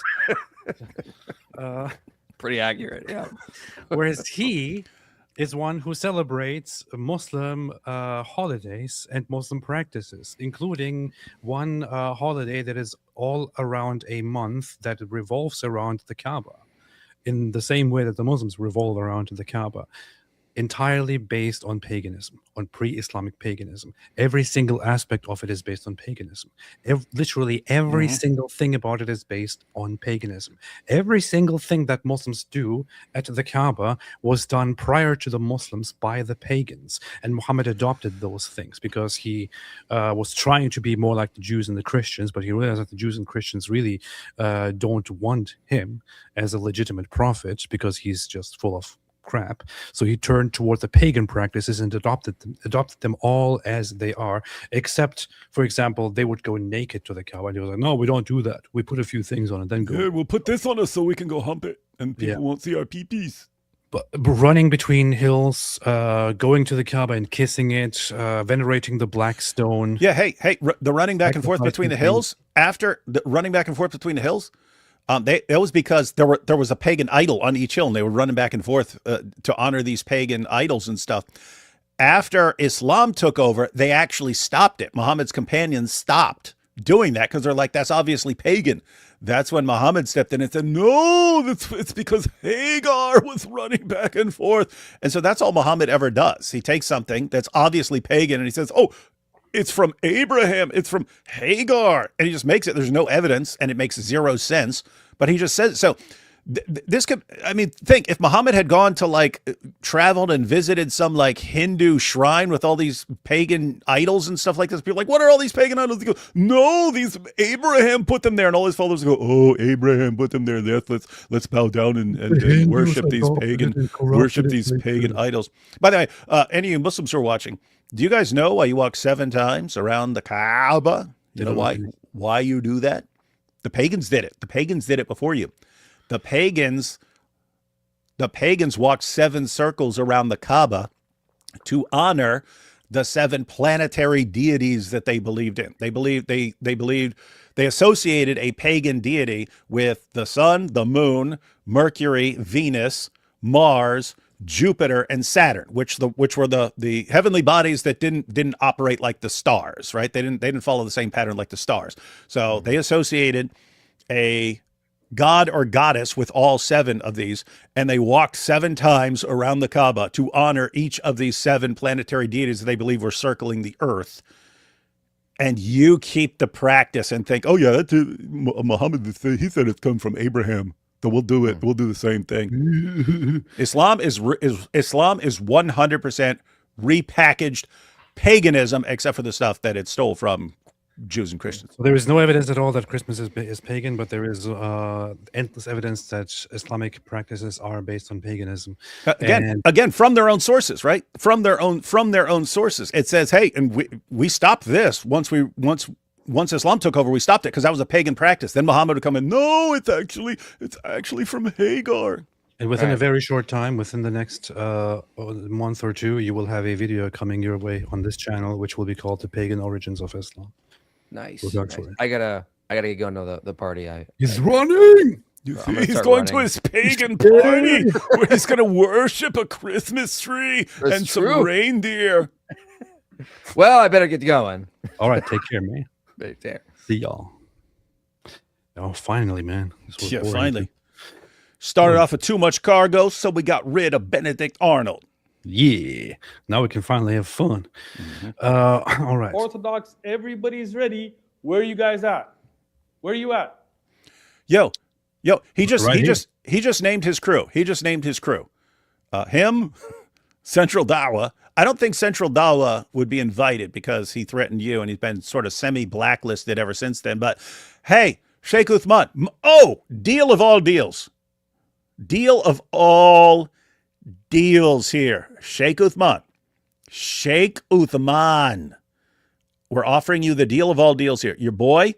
Pretty accurate, yeah. Whereas he is one who celebrates Muslim holidays and Muslim practices, including one holiday that is all around a month that revolves around the Kaaba, in the same way that the Muslims revolve around the Kaaba. Entirely based on paganism, on pre-Islamic paganism. Every single aspect of it is based on paganism. Literally every single thing about it is based on paganism. Every single thing that Muslims do at the Kaaba was done prior to the Muslims by the pagans. And Muhammad adopted those things because he was trying to be more like the Jews and the Christians, but he realized that the Jews and Christians really don't want him as a legitimate prophet because he's just full of crap. So he turned toward the pagan practices and adopted them all as they are, except, for example, they would go naked to the Kaaba. And he was like, no, we don't do that. We put a few things on it, then go. Yeah, we'll put this on us so we can go hump it and people won't see our pee-pees. But running between hills, going to the Kaaba and kissing it, venerating the black stone. Yeah, hey, the running back and forth between the hills, after the running back and forth between the hills, that was because there was a pagan idol on each hill, and they were running back and forth to honor these pagan idols and stuff. After Islam took over, they actually stopped it. Muhammad's companions stopped doing that because they're like, that's obviously pagan. That's when Muhammad stepped in and said, no, it's because Hagar was running back and forth. And so that's all Muhammad ever does. He takes something that's obviously pagan and he says, oh, it's from Abraham. It's from Hagar. And he just makes it. There's no evidence and it makes zero sense. But he just says it. So this could, I mean, think if Muhammad had gone to like traveled and visited some like Hindu shrine with all these pagan idols and stuff like this, people are like, what are all these pagan idols? He goes, no, these Abraham put them there, and all his followers go, oh, Abraham put them there. Let's bow down and worship these pagan idols. By the way, any of you Muslims who are watching, do you guys know why you walk 7 times around the Kaaba? You know why you do that? The pagans did it. The pagans did it before you. The pagans walked 7 circles around the Kaaba to honor the 7 planetary deities that they believed in. They associated a pagan deity with the sun, the moon, Mercury, Venus, Mars, Jupiter, and Saturn, which were the heavenly bodies that didn't operate like the stars, right? They didn't follow the same pattern like the stars. So they associated a god or goddess with all 7 of these, and they walked 7 times around the Kaaba to honor each of these 7 planetary deities that they believe were circling the earth. And you keep the practice and think, oh yeah, that's Muhammad, he said it's come from Abraham, so we'll do it. We'll do the same thing. Islam is 100% repackaged paganism, except for the stuff that it stole from Jews and Christians. So there is no evidence at all that Christmas is pagan, but there is endless evidence that Islamic practices are based on paganism. Again, from their own sources, right? From their own sources. It says, hey, and we stopped this once Islam took over. We stopped it because that was a pagan practice. Then Muhammad would come in. No, it's actually from Hagar. And within a very short time, within the next month or 2, you will have a video coming your way on this channel, which will be called "The Pagan Origins of Islam." Nice. I gotta get going to the party. He's running. He's going to his pagan party where he's going to worship a Christmas tree and some reindeer. Well, I better get going. All right, take care, man. Take care. See y'all. Oh, finally, man. Yeah, finally. Started off with too much cargo, so we got rid of Benedict Arnold. Yeah. Now we can finally have fun. All right. Orthodox, everybody's ready. Where are you guys at? Where are you at? Yo, he just named his crew. Him, Central Dawa. I don't think Central Dawa would be invited because he threatened you, and he's been sort of semi-blacklisted ever since then. But hey, Sheikh Uthman. Oh, deal of all deals. Deal of all deals here. Sheikh Uthman. We're offering you the deal of all deals here. Your boy,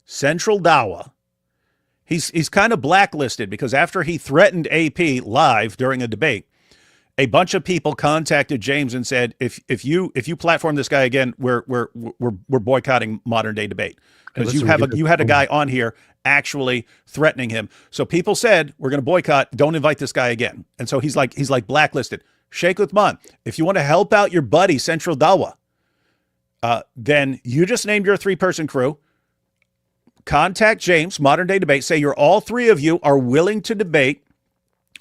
Central Dawa. He's kind of blacklisted because after he threatened AP live during a debate, a bunch of people contacted James and said, if you platform this guy again, we're boycotting modern day debate. Because you had a guy on here actually threatening him. So people said, we're going to boycott, don't invite this guy again. And so he's like blacklisted. Sheikh Uthman, if you want to help out your buddy Central Dawa, then you just named your 3-person crew. Contact James, Modern Day Debate, say all 3 of you are willing to debate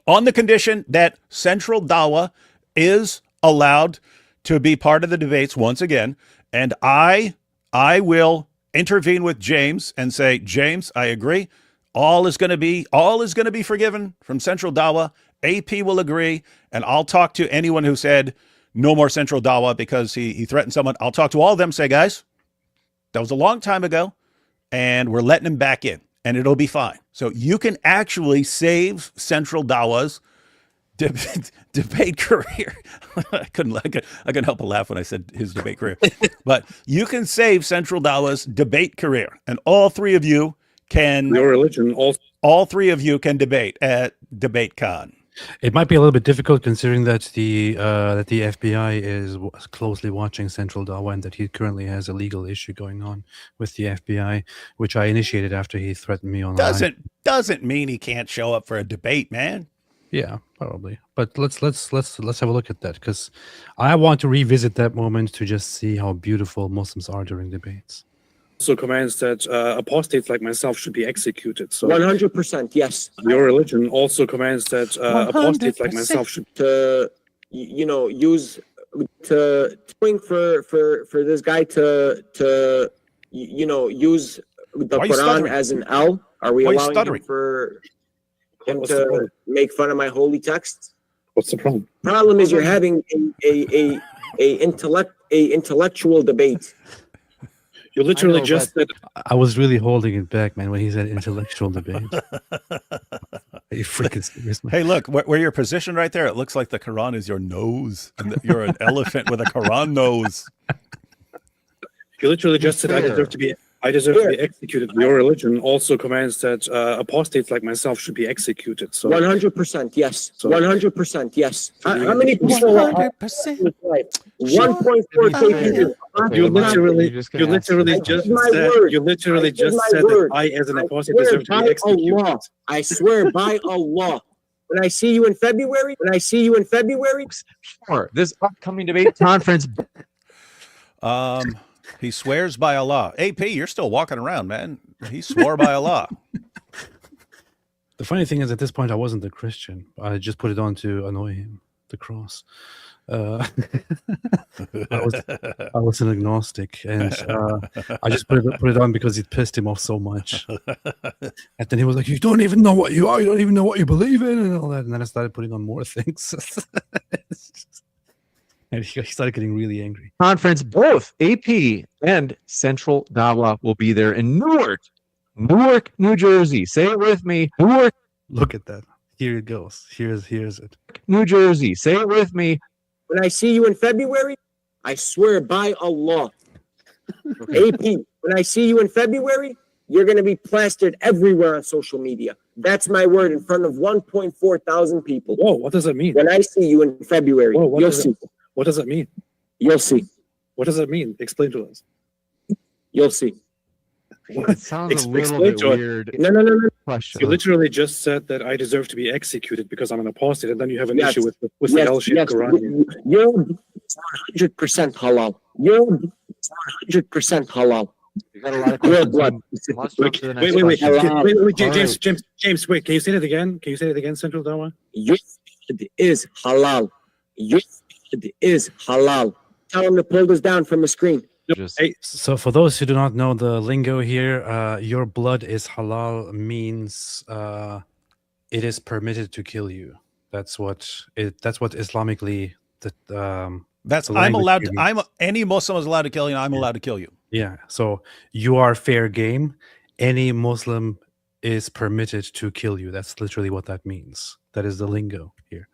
on the condition that Central Dawa is allowed to be part of the debates once again. And I will intervene with James and say, James, I agree. All is going to be forgiven from Central Dawa. AP will agree, and I'll talk to anyone who said no more Central Dawa because he threatened someone. I'll talk to all of them, say, guys, that was a long time ago, and we're letting him back in, and it'll be fine. So you can actually save Central Dawa's debate career. I couldn't help but laugh when I said his debate career. But you can save Central Dawa's debate career, and all 3 of you can. Your religion also. All 3 of you can debate at DebateCon. It might be a little bit difficult considering that the FBI is closely watching Central Dawa and that he currently has a legal issue going on with the FBI, which I initiated after he threatened me online. Doesn't mean he can't show up for a debate, man. Yeah, probably. But let's have a look at that because I want to revisit that moment to just see how beautiful Muslims are during debates. Also commands that apostates like myself should be executed. So 100%, yes. Your religion also commands that apostates like myself should use doing for this guy to use the Quran as an L. Are we allowing him for? him What's the to problem? make fun of my holy texts? What's the problem? Problem is you're having a intellectual debate. You literally know, just said I was really holding it back, man, when he said intellectual debate. Are you freaking serious, man? Hey, look, where you're positioned right there, it looks like the Quran is your nose, and that you're an elephant with a Quran nose. you literally just said I deserve to be executed. Your religion also commands that apostates like myself should be executed. So 100%, yes. So- 100%, yes. So How many people are 100%. 1.4K people? Okay, you Mike, literally, you're just gonna ask just this my said, word. you literally I give just my said word. that I, as an I apostate, swear deserve to by be executed. Allah. I swear by Allah. When I see you in February, Sure. This upcoming debate conference. He swears by Allah. AP, you're still walking around, man. He swore by Allah. The funny thing is, at this point, I wasn't a Christian. I just put it on to annoy him, the cross. I was an agnostic, and I just put it on because it pissed him off so much. And then he was like, "You don't even know what you are. You don't even know what you believe in," and all that. And then I started putting on more things, and he started getting really angry. Conference, both AP and Central Dawa will be there in Newark, New Jersey. Say it with me. Newark, Look at that. Here it goes. Here's it. New Jersey. Say it with me. when I see you in February, I swear by Allah. AP, when I see you in February, you're going to be plastered everywhere on social media. That's my word in front of 1.4 thousand people. Whoa, what does that mean? When I see you in February, Whoa, what you'll does see. What does that mean? You'll see. What does that mean? Explain to us. You'll see. It sounds a little Explain bit to us. weird. No. Question. You literally just said that I deserve to be executed because I'm an apostate, and then you have an Yes. issue with the L-shaped Quran. You're 100% halal. You're 100% halal. You got a lot of Your questions. blood. Let's jump to the next Wait, question. James, wait, can you say that again? Can you say it again, Central Dawa? Your blood is halal. Your blood is halal. Tell him to pull this down from the screen. Just, Hey, So, for those who do not know the lingo here, your blood is halal means it is permitted to kill you. That's what Islamically That's The I'm language allowed to. you Any Muslim is allowed to kill you. I'm allowed to kill you. yeah. So you are fair game. Any Muslim is permitted to kill you. That's literally what that means. That is the lingo here.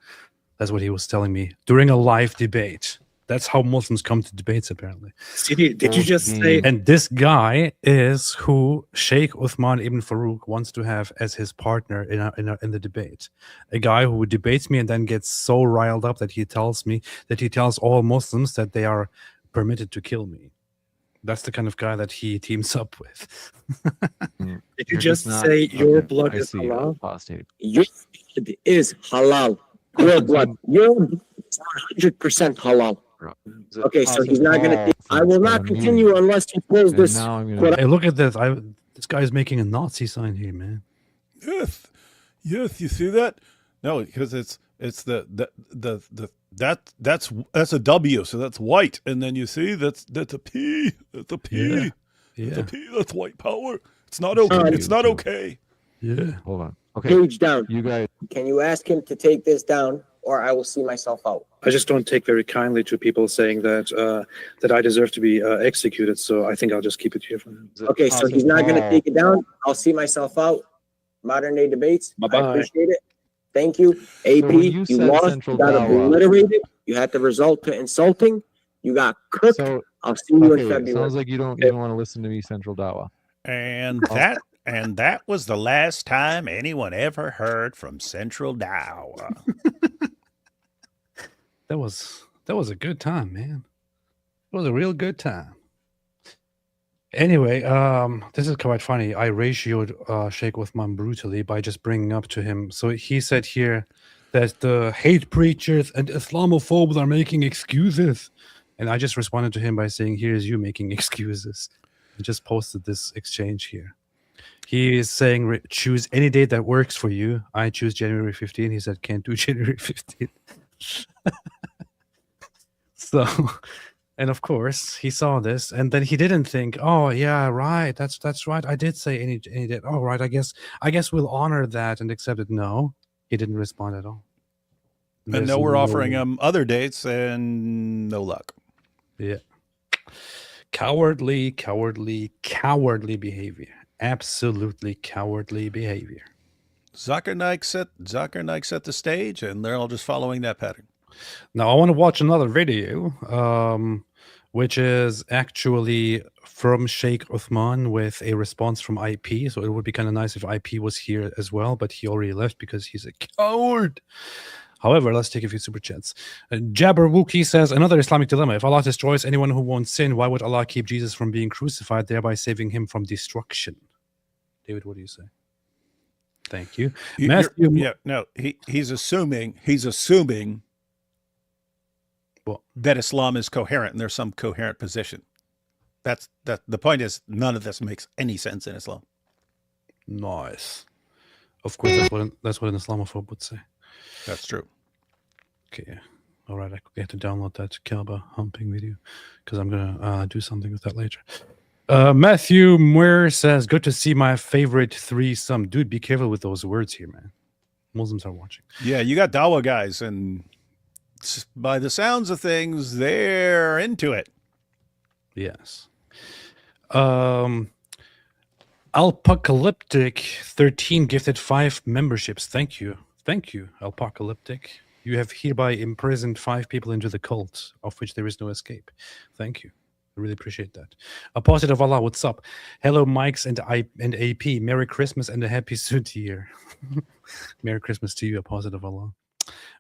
That's what he was telling me during a live debate. That's how Muslims come to debates, apparently. CD, did you just say? And this guy is who Sheikh Uthman ibn Farouk wants to have as his partner in the debate. A guy who debates me and then gets so riled up that he tells all Muslims that they are permitted to kill me. That's the kind of guy that he teams up with. Did you just say your blood I is see, halal? apostate. Your blood is halal. Your blood. Your blood is 100% halal. Okay, so he's not going to. I will not continue unless he pulls And this. now I'm gonna. Hey, look at this! This guy's making a Nazi sign here, man. Yes, you see that? No, because it's that's a W, so that's white, and then you see that's a P. That's a P. Yeah. That's Yeah, a P. That's white power. It's not okay. It's not okay. yeah. Hold on. Okay, Page down. you guys. Can you ask him to take this down, or I will see myself out? I just don't take very kindly to people saying that that I deserve to be executed. So I think I'll just keep it here for now. Okay, so he's not going to take it down. I'll see myself out. Modern day debates. I Bye-bye. appreciate it. Thank you. AP, when you, you said lost. Central You got Dawa- obliterated. You had the result to insulting. You got cooked. So I'll see you in okay, it February. sounds like you don't even want to listen to me, Central Dawa. And that was the last time anyone ever heard from Central Dawa. That was a good time, man. It was a real good time. Anyway, this is quite funny. I ratioed Sheikh Uthman brutally by just bringing up to him. So he said here that the hate preachers and Islamophobes are making excuses. And I just responded to him by saying, here's you making excuses. I just posted this exchange here. He is saying, choose any date that works for you. I choose January 15. He said, can't do January 15. So And of course, he saw this, and then he didn't think, "Oh yeah, right. That's right. I did say any day. Oh right. I guess we'll honor that and accept it." No, he didn't respond at all. And There's now we're offering no- him other dates and no luck. Yeah. Cowardly behavior. Absolutely cowardly behavior. Zuckernick set the stage, and they're all just following that pattern. Now I want to watch another video, which is actually from Sheikh Uthman with a response from IP. So it would be kind of nice if IP was here as well, but he already left because he's a coward. However, let's take a few super chats. Jabberwocky says, another Islamic dilemma. If Allah destroys anyone who won't sin, why would Allah keep Jesus from being crucified, thereby saving him from destruction? David, what do you say? Thank you. Matthew, Yeah, no, he's assuming What? that Islam is coherent and there's some coherent position. That the point is, none of this makes any sense in Islam. Nice. Of course, that's what an Islamophobe would say. That's true. Okay. All right. I have to download that Kaaba humping video because I'm going to do something with that later. Matthew Muir says, good to see my favorite threesome. Dude, be careful with those words here, man. Muslims are watching. Yeah, you got Dawa guys, and by the sounds of things, they're into it. Yes. Alpacalyptic 13 gifted 5 memberships. Thank you. Thank you, Alpacalyptic. You have hereby imprisoned 5 people into the cult, of which there is no escape. Thank you. I really appreciate that. Apostate of Allah, what's up? Hello, Mikes and AP. Merry Christmas and a happy Sud year. Merry Christmas to you, Apostate of Allah.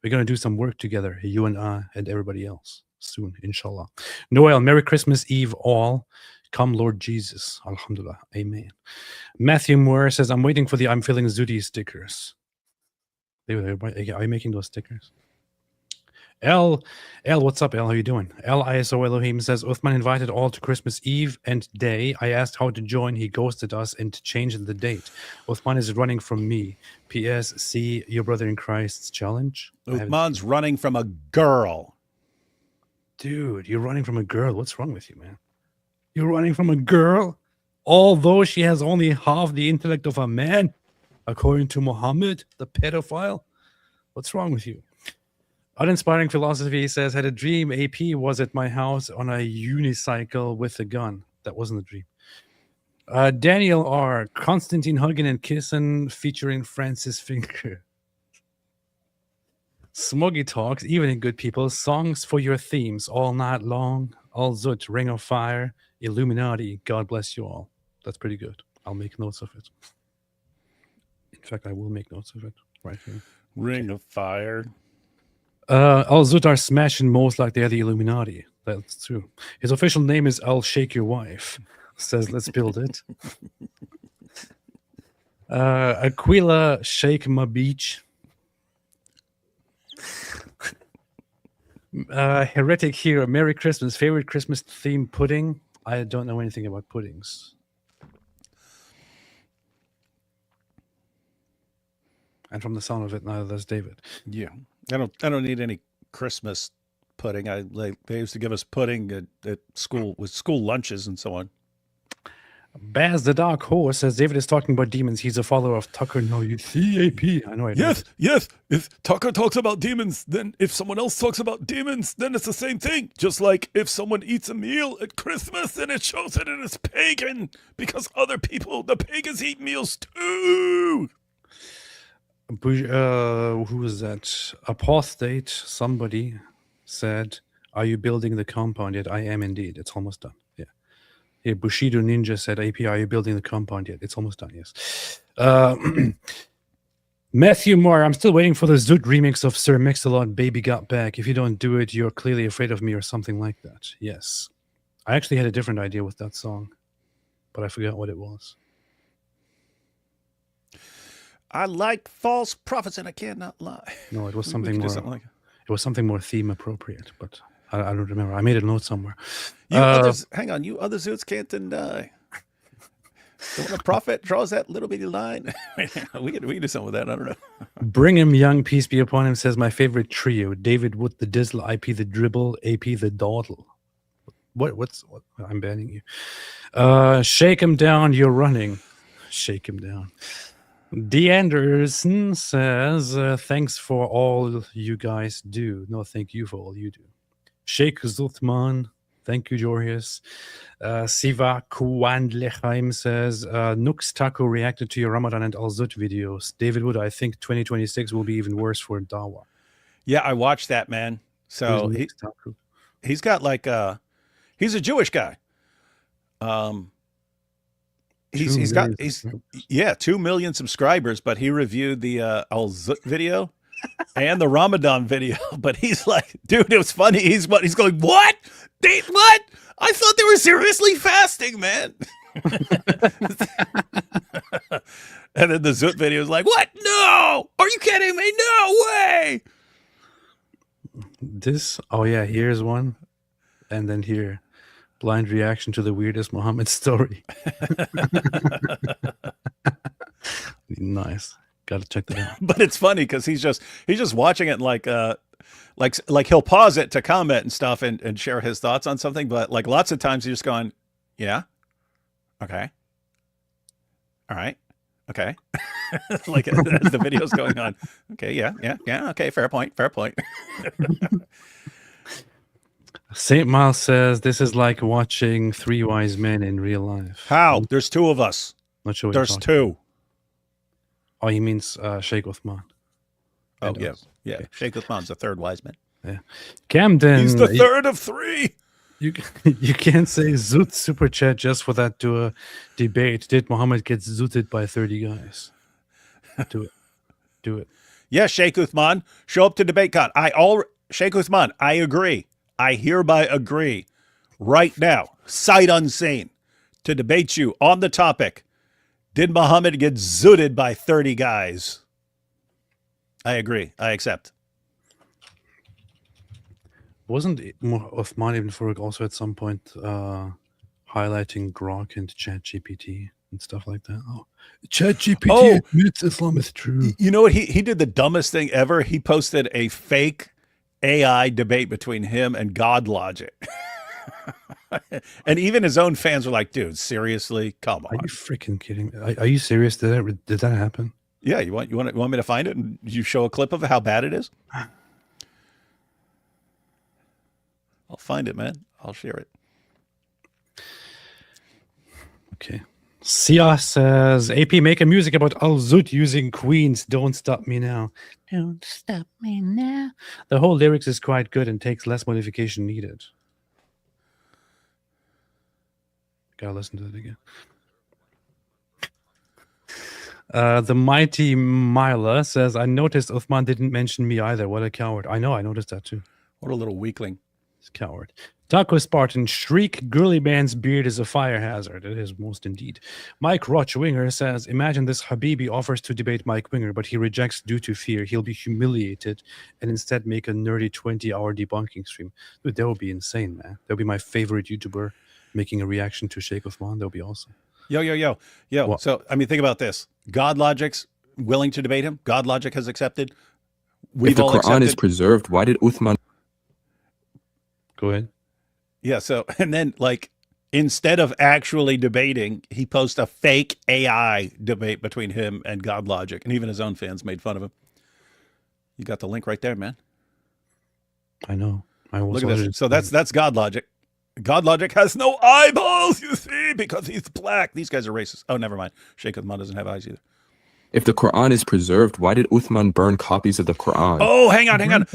We're going to do some work together, you and I and everybody else, soon, inshallah. Noel, Merry Christmas Eve all. Come, Lord Jesus. Alhamdulillah. Amen. Matthew Moore says, I'm waiting for the I'm feeling Zudi stickers. Are you making those stickers? L, what's up, L? How you doing? LISO Elohim says, Uthman invited all to Christmas Eve and day. I asked how to join. He ghosted us and changed the date. Uthman is running from me. P.S. See your brother in Christ's challenge. Uthman's running from a girl. Dude, you're running from a girl. What's wrong with you, man? You're running from a girl? Although she has only half the intellect of a man, according to Muhammad, the pedophile? What's wrong with you? Uninspiring philosophy says, had a dream AP was at my house on a unicycle with a gun. That wasn't a dream. Daniel R. Constantine hugging and kissing featuring Francis Finger. Smoggy Talks, Evening Good People, songs for your themes all night long. All Zut, Ring of Fire, Illuminati, God bless you all. That's pretty good. I'll make notes of it. In fact, I will make notes of it right here. Ring of Fire. Al Zut are smashing most like they're the Illuminati. That's true. His official name is I'll Shake Your Wife. Says, let's build it. Aquila, Shake My Beach. Heretic Hero, Merry Christmas. Favorite Christmas theme pudding? I don't know anything about puddings. And from the sound of it, neither does David. Yeah, I don't need any Christmas pudding. They used to give us pudding at school with school lunches and so on. Baz the Dark Horse says David is talking about demons. He's a follower of Tucker. No, you CAP. I know. Yes. If Tucker talks about demons, then if someone else talks about demons, then it's the same thing. Just like if someone eats a meal at Christmas, then it shows that it is pagan because other people, the pagans, eat meals too. Who is that? Apostate. Somebody said, "Are you building the compound yet?" I am indeed. It's almost done. Yeah. Yeah. Bushido Ninja said, "AP, are you building the compound yet?" It's almost done. Yes. Matthew Moore, I'm still waiting for the Zoot remix of Sir Mix-a-Lot, Baby Got Back. If you don't do it, you're clearly afraid of me or something like that. Yes. I actually had a different idea with that song, but I forgot what it was. I like false prophets and I cannot lie. No, it was We something could do more. something like It was something more theme appropriate, but I don't remember. I made a note somewhere. you others. Hang on, you other Zoots can't deny. So when a prophet draws that little bitty line, we can do something with that. I don't know. Brigham Young, peace be upon him, says my favorite trio: David Wood, the Dizzle, IP, the Dribble, AP, the Dawdle. What's what? I'm banning you. Shake him down. You're running. Shake him down. D. Anderson says, thanks for all you guys do. No, thank you for all you do. Sheikh Uthman, thank you, Jorius. Siva Kuandleheim says, Nux Taco reacted to your Ramadan and Al-Zut videos. David Wood, I think 2026 will be even worse for Dawa. Yeah, I watched that, man. So he's got like he's a Jewish guy. He's 2 million subscribers, but he reviewed the Al-Zut video and the Ramadan video. But he's like, dude, it was funny. He's going, what? What? I thought they were seriously fasting, man. And then the Zut video is like, what? No! Are you kidding me? No way! Oh yeah, here's one. And then here. Blind reaction to the weirdest Muhammad story. Nice. Gotta check that out. But it's funny because he's just watching it like he'll pause it to comment and stuff and share his thoughts on something. But like lots of times he's just going, yeah, okay, all right, okay. Like as the video's going on. Okay, yeah, okay, fair point. St. Miles says this is like watching Three Wise Men in real life. How? There's two of us. Not sure. There's two. Oh, he means Sheikh Uthman. Oh yeah. Okay. Sheikh Uthman's the third wise man. Yeah. Camden. He's the third of three. You can't say Zoot super chat just for that debate. Did Muhammad get zooted by 30 guys? Do it. Yeah, Sheikh Uthman, show up to DebateCon. Sheikh Uthman, I agree. I hereby agree right now, sight unseen, to debate you on the topic. Did Muhammad get zooted by 30 guys? I agree. I accept. Wasn't Uthman ibn Farooq also at some point highlighting Grok and ChatGPT and stuff like that? Oh, ChatGPT admits Islam is true. You know what? He did the dumbest thing ever. He posted a fake AI debate between him and God Logic. And even his own fans were like, dude, seriously? Come on. Are you freaking kidding me? Are you serious? Did that happen? Yeah, you want me to find it and you show a clip of how bad it is? I'll find it, man. I'll share it. Okay. Sia says, AP, make a music about Al-Zut using Queen's Don't Stop Me Now. Don't stop me now. The whole lyrics is quite good and takes less modification needed. Gotta listen to it again. The Mighty Mila says, I noticed Uthman didn't mention me either. What a coward. I know, I noticed that too. What a little weakling. He's a coward. Taco Spartan, shriek, girly man's beard is a fire hazard. It is most indeed. Mike Rochwinger says, imagine this Habibi offers to debate Mike Winger, but he rejects due to fear. He'll be humiliated and instead make a nerdy 20-hour debunking stream. Dude, that would be insane, man. That would be my favorite YouTuber making a reaction to Sheikh Uthman. That would be awesome. Yo. What? So, I mean, think about this. God Logic's willing to debate him. God Logic has accepted. We've if the all Quran accepted. is preserved, why did Uthman... Go ahead. Yeah, so, and then, like, instead of actually debating, he posts a fake AI debate between him and God Logic, and even his own fans made fun of him. You got the link right there, man. I know. Look at this. So that's God Logic. God Logic has no eyeballs, you see, because he's black. These guys are racist. Oh, never mind. Sheikh Uthman doesn't have eyes either. If the Quran is preserved, why did Uthman burn copies of the Quran? Oh, hang on.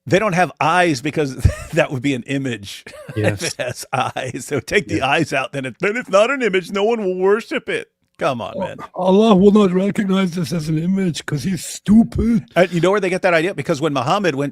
They don't have eyes because that would be an image. Yes. If it has eyes. So take the eyes out, then it's not an image. No one will worship it. Come on, man. Allah will not recognize this as an image because he's stupid. You know where they get that idea? Because when Muhammad when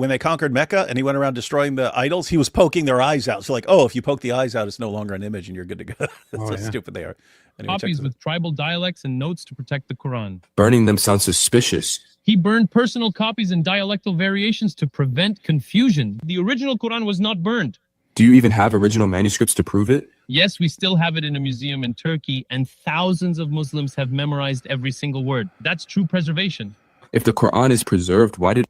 they conquered Mecca and he went around destroying the idols, he was poking their eyes out. So like, oh, if you poke the eyes out, it's no longer an image and you're good to go. That's how stupid they are. Anyway, copies with tribal dialects and notes to protect the Quran. Burning them sounds suspicious. He burned personal copies and dialectal variations to prevent confusion. The original Quran was not burned. Do you even have original manuscripts to prove it? Yes, we still have it in a museum in Turkey, and thousands of Muslims have memorized every single word. That's true preservation. If the Quran is preserved, why did...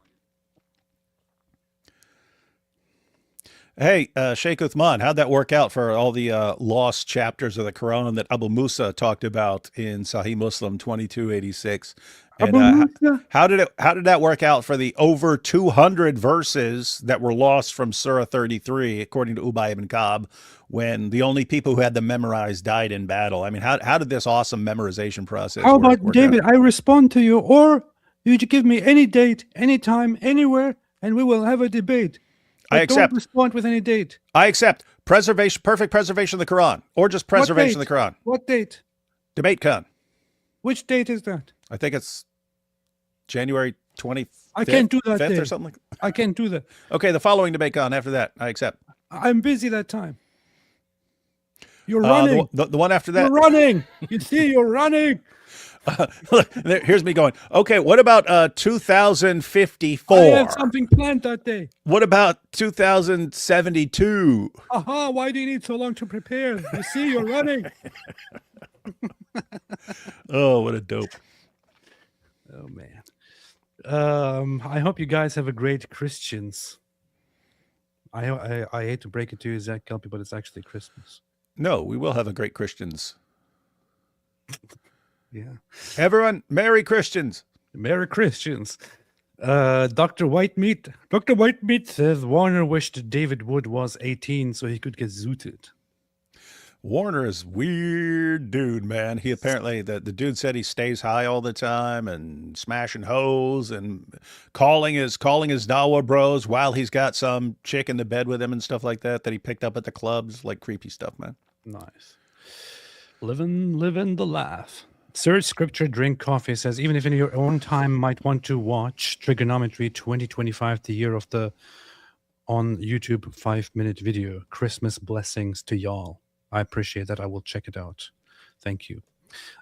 Hey, Sheikh Uthman, how'd that work out for all the lost chapters of the Quran that Abu Musa talked about in Sahih Muslim 2286? And Abu Musa? how did that work out for the over 200 verses that were lost from Surah 33, according to Ubay ibn Ka'b, when the only people who had them memorized died in battle? I mean, how did this awesome memorization process How work about David? out? I respond to you, or you give me any date, any time, anywhere, and we will have a debate. I But accept. Don't respond with any date. I accept. Preservation, perfect preservation of the Quran, or just preservation of the Quran. What date? Debate Khan. Which date is that? I think it's January 25th. I can't do that 5th day. or something like that. I can't do that. Okay, the following debate Khan after that. I accept. I'm busy that time. You're running. The one after that. You're running. You see, you're running. Look, here's me going. Okay, what about 2054? I have something planned that day. What about 2072? Aha, why do you need so long to prepare? You see, you're running. Oh, what a dope. Oh man. I hope you guys have a great Christians. I hate to break it to you, Zach Kelpie, but it's actually Christmas. No, we will have a great Christians. Yeah. Everyone, Merry Christians. Merry Christians. Dr. Whitemeat says Warner wished David Wood was 18 so he could get zooted. Warner is weird dude, man. He apparently, the dude said he stays high all the time and smashing hoes and calling his Dawa bros while he's got some chick in the bed with him and stuff like that he picked up at the clubs. Like creepy stuff, man. Nice. Living the life. Search Scripture, Drink Coffee says, even if in your own time might want to watch Trigonometry 2025, the year of the on YouTube 5-minute video. Christmas blessings to y'all. I appreciate that. I will check it out. Thank you.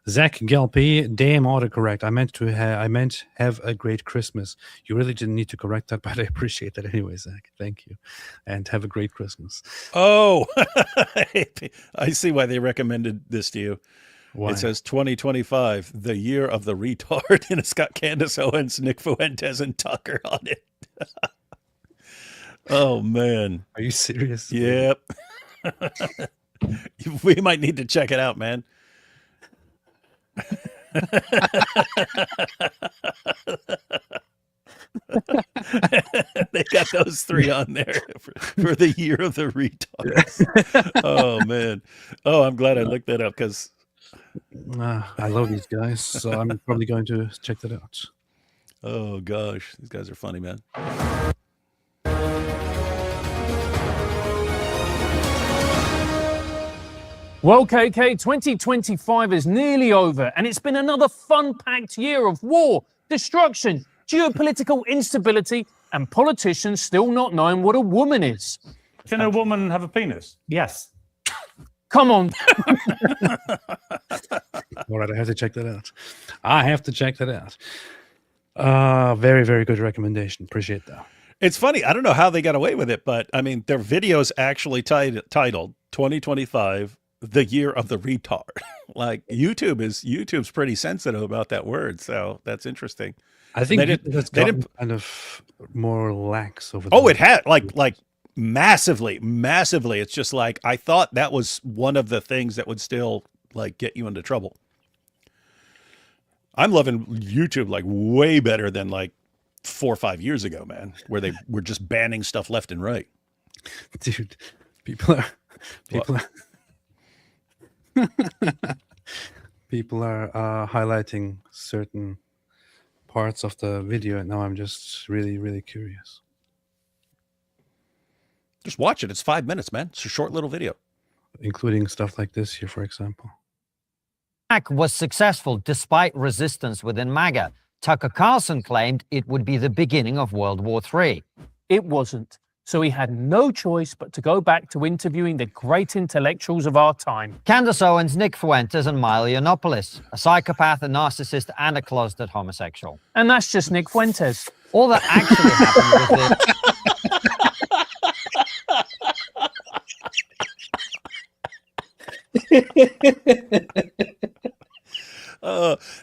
Zach Gelpy, damn autocorrect. I meant have a great Christmas. You really didn't need to correct that, but I appreciate that anyway, Zach. Thank you. And have a great Christmas. Oh, I see why they recommended this to you. Why? It says 2025, the year of the retard, and it's got Candace Owens, Nick Fuentes, and Tucker on it. Oh, man. Are you serious? Yep. We might need to check it out, man. They got those three on there for the year of the retard. Oh, man. Oh, I'm glad I looked that up because I love these guys, so I'm probably going to check that out. oh gosh, these guys are funny, man. Well, KK, 2025 is nearly over, and it's been another fun-packed year of war, destruction, geopolitical instability, and politicians still not knowing what a woman is. Can a woman have a penis? Yes. Come on. All right, I have to check that out. Very, very good recommendation. Appreciate that. It's funny. I don't know how they got away with it, but I mean, their video's actually titled 2025, the year of the retard. Like YouTube's pretty sensitive about that word. So that's interesting. I think they that's didn't kind of more lax over. Oh, it had like massively. It's just like, I thought that was one of the things that would still like get you into trouble. I'm loving YouTube like way better than like 4 or 5 years ago, man, where they were just banning stuff left and right. Dude, people are highlighting certain parts of the video, and now I'm just really, really curious. Just watch it. It's 5 minutes, man. It's a short little video. Including stuff like this here, for example. Was successful despite resistance within MAGA. Tucker Carlson claimed it would be the beginning of World War III. It wasn't. So he had no choice but to go back to interviewing the great intellectuals of our time. Candace Owens, Nick Fuentes, and Milo Yiannopoulos, a psychopath, a narcissist, and a closeted homosexual. And that's just Nick Fuentes. All that actually happened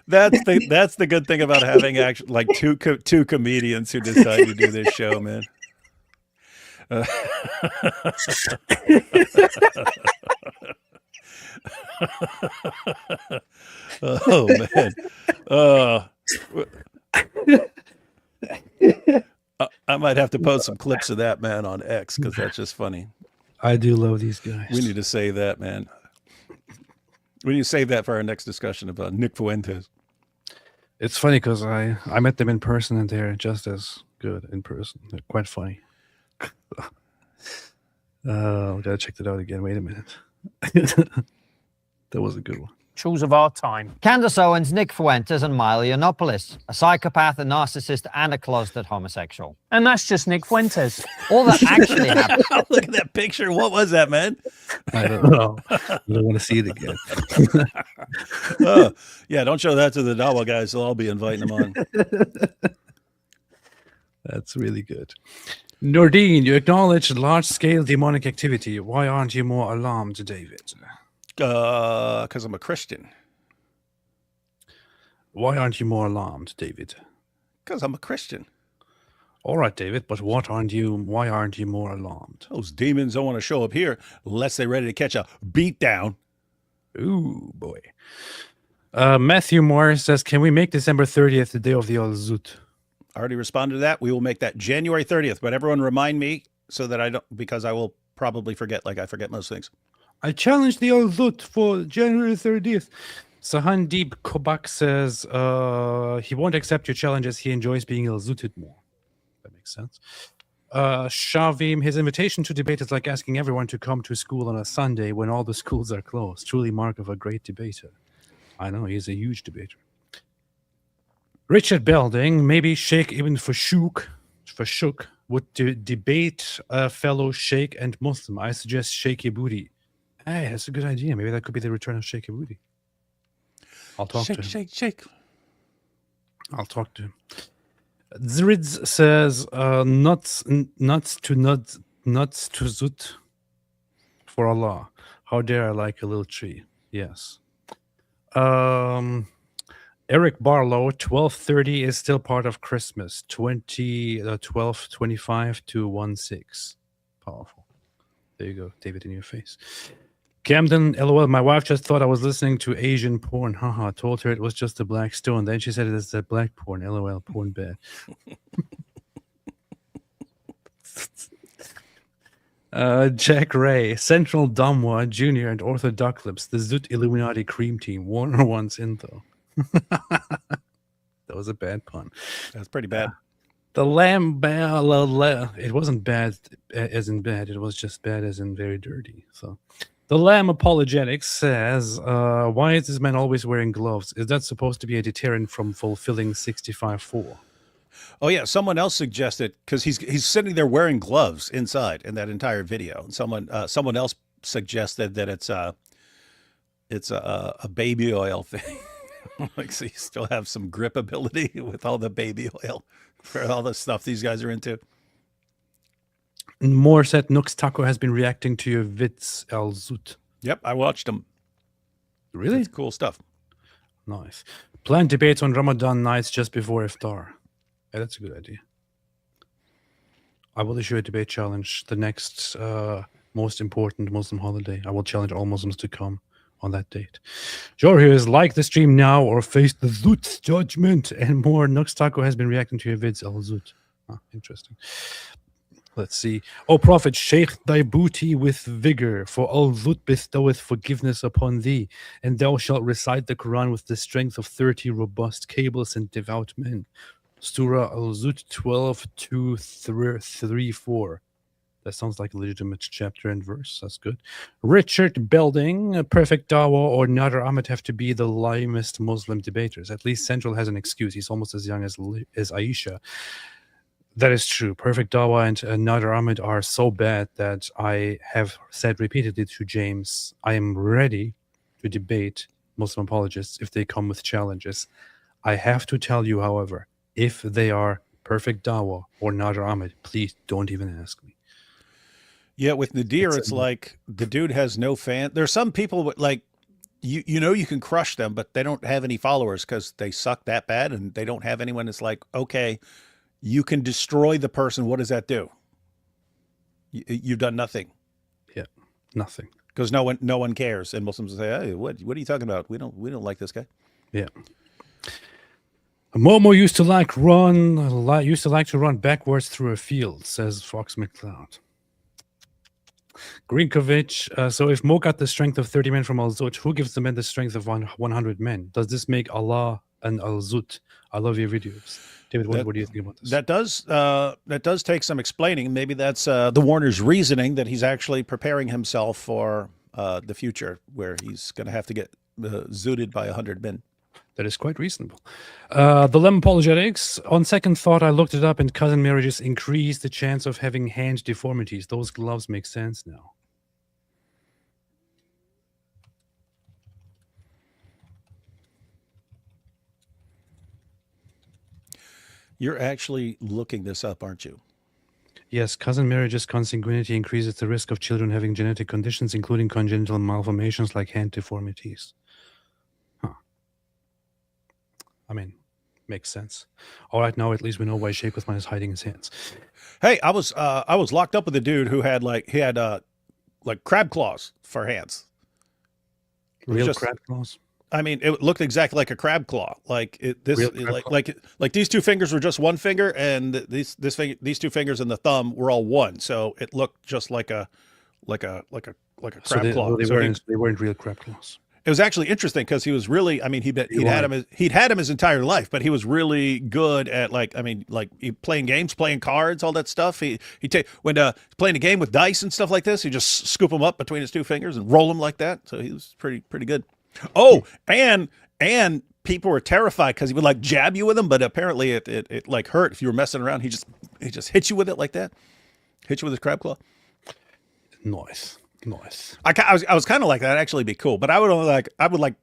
That's the good thing about having actually like two comedians who decide to do this show, man. Oh man. I might have to post some clips of that, man, on X, because that's just funny. I do love these guys. We need to save that, man. We need to save that for our next discussion about Nick Fuentes. It's funny because I met them in person and they're just as good in person. They're quite funny. Gotta check that out again. Wait a minute. That was a good one. Tools of our time. Candace Owens, Nick Fuentes, and Miley Yiannopoulos, a psychopath, a narcissist, and a closeted homosexual. And that's just Nick Fuentes. All that actually happened. Look at that picture. What was that, man? I don't know. I don't want to see it again. Yeah, don't show that to the Dawa guys. So I'll be inviting them on. That's really good. Nordine, you acknowledge large-scale demonic activity. Why aren't you more alarmed, David? Because I'm a Christian. Why aren't you more alarmed, David? Because I'm a Christian. All right, David, but why aren't you more alarmed? Those demons don't want to show up here unless they're ready to catch a beat down. Ooh, boy. Matthew Morris says, can we make December 30th the day of the Al-Zut? I already responded to that. We will make that January 30th, but everyone remind me so that I don't, because I will probably forget, like I forget most things. I challenge the Al-Zut for January 30th. Sahandeep Kobak says he won't accept your challenge as he enjoys being Al-Zuted more. That makes sense. Shavim, his invitation to debate is like asking everyone to come to school on a Sunday when all the schools are closed. Truly mark of a great debater. I know, he's a huge debater. Richard Belding, maybe Sheikh Ibn Fashuk would debate a fellow Sheikh and Muslim. I suggest Sheikh Ibudi. Hey, that's a good idea. Maybe that could be the return of Sheikh Ibudi. I'll talk to him. Shake. I'll talk to him. Zridz says, nuts to zut for Allah. How dare I like a little tree? Yes. Eric Barlow, 12:30 is still part of Christmas. 12:25 to 16. Powerful. There you go, David, in your face. Camden, LOL, my wife just thought I was listening to Asian porn. Haha, told her it was just a black stone. Then she said it is that black porn. LOL, porn bad. Jack Ray, Central Damwa, Junior, and Orthodox, the Zut Illuminati cream team. Warner wants in, though. That was a bad pun. That's pretty bad. The lamb, it wasn't bad as in bad. It was just bad as in very dirty. So, the Lamb Apologetics says, why is this man always wearing gloves? Is that supposed to be a deterrent from fulfilling 65-4? Oh yeah, someone else suggested, because he's sitting there wearing gloves inside in that entire video, and someone else suggested that it's a baby oil thing. Like, so you still have some grip ability with all the baby oil for all the stuff these guys are into. Moore said Nux Taco has been reacting to your vids, Al-Zut. Yep, I watched them. Really? That's cool stuff. Nice. Planned debates on Ramadan nights just before iftar. Yeah, that's a good idea. I will issue a debate challenge the next most important Muslim holiday. I will challenge all Muslims to come on that date. Jorge is like the stream now or face the Zut's judgment, and more. Nux Taco has been reacting to your vids, Al-Zut. Interesting. Let's see. O Prophet, shake thy booty with vigor, for Al-Zut bestoweth forgiveness upon thee, and thou shalt recite the Quran with the strength of 30 robust cables and devout men. Surah Al-Zut 12:2-3-4. That sounds like a legitimate chapter and verse. That's good. Richard Belding, a perfect Dawa or Nader Ahmed have to be the limest Muslim debaters. At least Central has an excuse. He's almost as young as Aisha. That is true. Perfect Dawa and Nader Ahmed are so bad that I have said repeatedly to James, I am ready to debate Muslim apologists if they come with challenges. I have to tell you, however, if they are Perfect Dawa or Nader Ahmed, please don't even ask me. Yeah, with Nadir, it's like the dude has no fan. There's some people with, like, you know you can crush them, but they don't have any followers because they suck that bad, and they don't have anyone that's like, okay, you can destroy the person. What does that do? You've done nothing. Yeah, nothing. Because no one cares, and Muslims will say, "Hey, what are you talking about? We don't like this guy." Yeah. Momo used to like to run backwards through a field, says Fox McCloud. Grinkovich, so if Mo got the strength of 30 men from Al-Zut, who gives the men the strength of 100 men? Does this make Allah and Al-Zut? I love your videos. David, what do you think about this? That does take some explaining. Maybe that's the Warner's reasoning that he's actually preparing himself for the future, where he's going to have to get zooted by 100 men. That is quite reasonable. The Lemon Apologetics, on second thought, I looked it up, and cousin marriages increase the chance of having hand deformities. Those gloves make sense now. You're actually looking this up, aren't you? Yes, cousin marriages consanguinity increases the risk of children having genetic conditions, including congenital malformations like hand deformities. Huh. I mean, makes sense. All right, now at least we know why Sheikh Uthman is hiding his hands. Hey, I was locked up with a dude who had like crab claws for hands. Real crab claws? I mean, it looked exactly like a crab claw. Like these two fingers were just one finger, and these two fingers and the thumb were all one. So it looked just like a crab claw. They weren't real crab claws. It was actually interesting because he was really, I mean, he'd had him his entire life, but he was really good at playing games, playing cards, all that stuff. When playing a game with dice and stuff like this, he just scoop them up between his two fingers and roll them like that. So he was pretty good. Oh, and people were terrified because he would like jab you with them, but apparently it like hurt if you were messing around. He just hit you with it like that, hit you with his crab claw. Nice. I was kind of like that. Actually, be cool, but I would it'd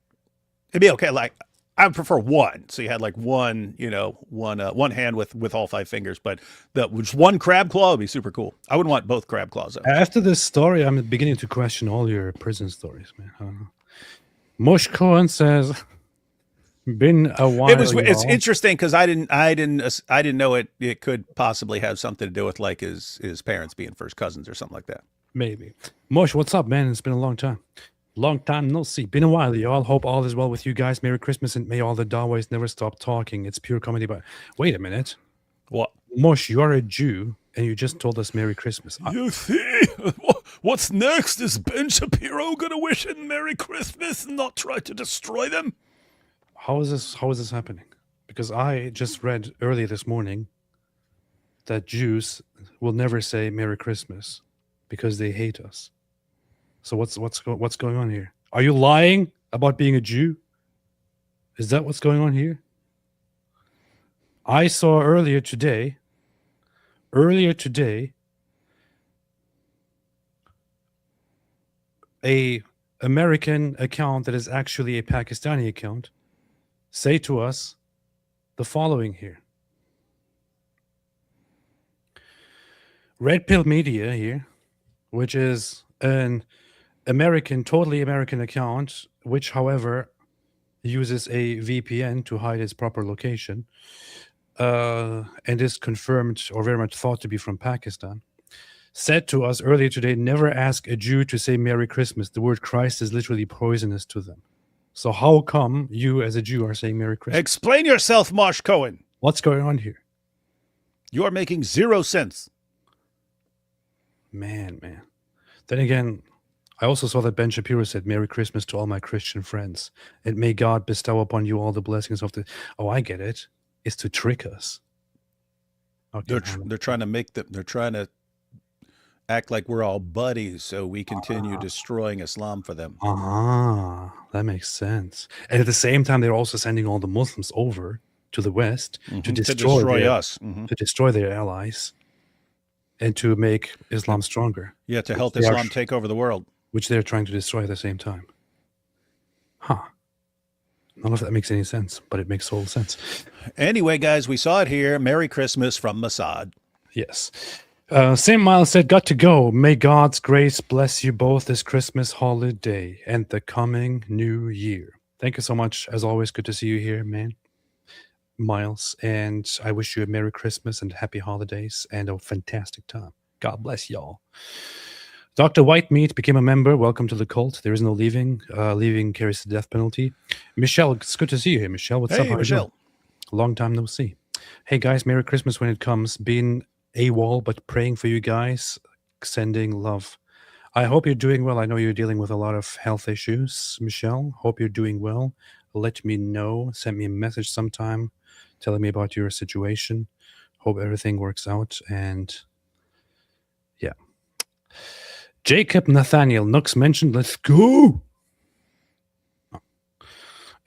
be okay. Like I would prefer one, so you had like one hand with all five fingers, but just one crab claw would be super cool. I wouldn't want both crab claws though. After this story, I'm beginning to question all your prison stories, man. Mush Cohen says, "Been a while." It's interesting because I didn't know it could possibly have something to do with like his parents being first cousins or something like that. Maybe. Mush, what's up, man? It's been a long time. Long time no see. Been a while, y'all. Hope all is well with you guys. Merry Christmas, and may all the Daways never stop talking. It's pure comedy, but wait a minute. What? Mush, you are a Jew, and you just told us Merry Christmas. You see? What's next? Is Ben Shapiro gonna wish him Merry Christmas and not try to destroy them? How is this happening? Because I just read earlier this morning that Jews will never say Merry Christmas because they hate us. So what's going on here? Are you lying about being a Jew? Is that what's going on here? I saw earlier today, a American account that is actually a Pakistani account say to us the following here. Red Pill Media here, which is an totally American account, which, however, uses a VPN to hide its proper location, and is confirmed or very much thought to be from Pakistan, said to us earlier today, never ask a Jew to say Merry Christmas. The word Christ is literally poisonous to them. So how come you as a Jew are saying Merry Christmas? Explain yourself, Mosh Cohen. What's going on here? You are making 0 sense. Man. Then again, I also saw that Ben Shapiro said, Merry Christmas to all my Christian friends, and may God bestow upon you all the blessings of the... Oh, I get it. It's to trick us. Okay, they're trying to act like we're all buddies, so we continue destroying Islam for them. That makes sense. And at the same time, they're also sending all the Muslims over to the West to destroy us, to destroy their allies, and to make Islam stronger. Yeah, to help Islam take over the world. Which they're trying to destroy at the same time. None of that makes any sense, but it makes total sense. Anyway, guys, we saw it here. Merry Christmas from Mossad. Yes. St. Miles said, got to go. May God's grace bless you both this Christmas holiday and the coming new year. Thank you so much. As always, good to see you here, man. Miles. And I wish you a Merry Christmas and happy holidays and a fantastic time. God bless y'all. Dr. Whitemeat became a member. Welcome to the cult. There is no leaving. Leaving carries the death penalty. Michelle, it's good to see you here. Michelle, what's up? Hey, How you Michelle. doing? Long time no see. Hey, guys, Merry Christmas when it comes. Being AWOL, but praying for you guys. Sending love. I hope you're doing well. I know you're dealing with a lot of health issues, Michelle. Hope you're doing well. Let me know. Send me a message sometime telling me about your situation. Hope everything works out. And yeah. Jacob Nathaniel Nux mentioned, let's go.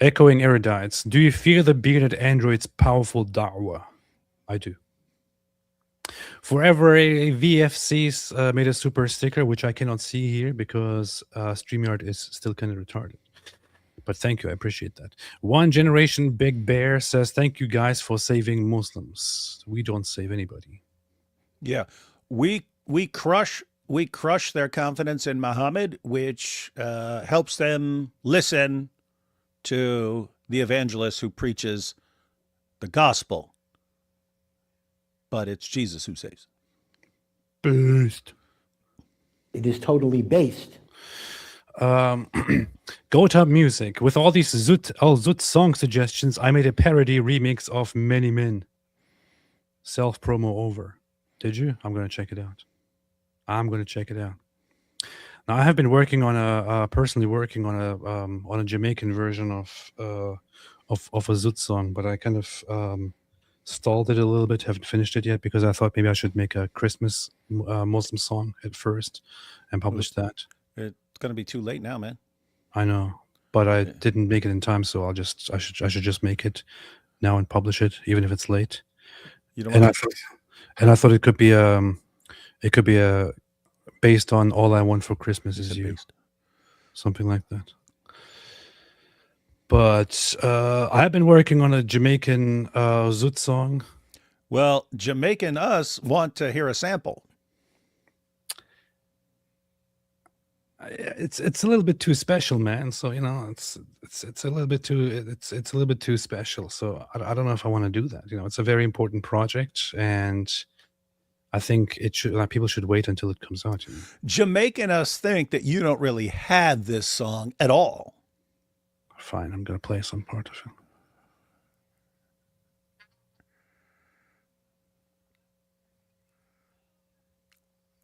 Echoing erudites. Do you fear the bearded android's powerful da'wah? I do. Forever a VFC's made a super sticker, which I cannot see here because StreamYard is still kind of retarded. But thank you, I appreciate that. One Generation Big Bear says, thank you guys for saving Muslims. We don't save anybody. Yeah, we crush their confidence in Muhammad, which helps them listen to the evangelist who preaches the gospel. But it's Jesus who saves. Based. It is totally based. Gotha Music. With all these Zut song suggestions, I made a parody remix of Many Men. Self-promo over. Did you? I'm going to check it out. Now, I have been working on personally working on a Jamaican version of a Zut song, but I kind of stalled it a little bit. Haven't finished it yet because I thought maybe I should make a Christmas Muslim song at first and publish that. It's going to be too late now, man. I know, but I didn't make it in time, so I should just make it now and publish it, even if it's late. You don't And want I thought it could be a based on All I Want for Christmas Is You, something like that. But I have been working on a Jamaican Zut song. Well, Jamaican us want to hear a sample. It's a little bit too special, man. So it's a little bit too special. So I don't know if I want to do that. It's a very important project, and I think people should wait until it comes out. Jamaican us think that you don't really have this song at all. Fine, I'm gonna play some part of it.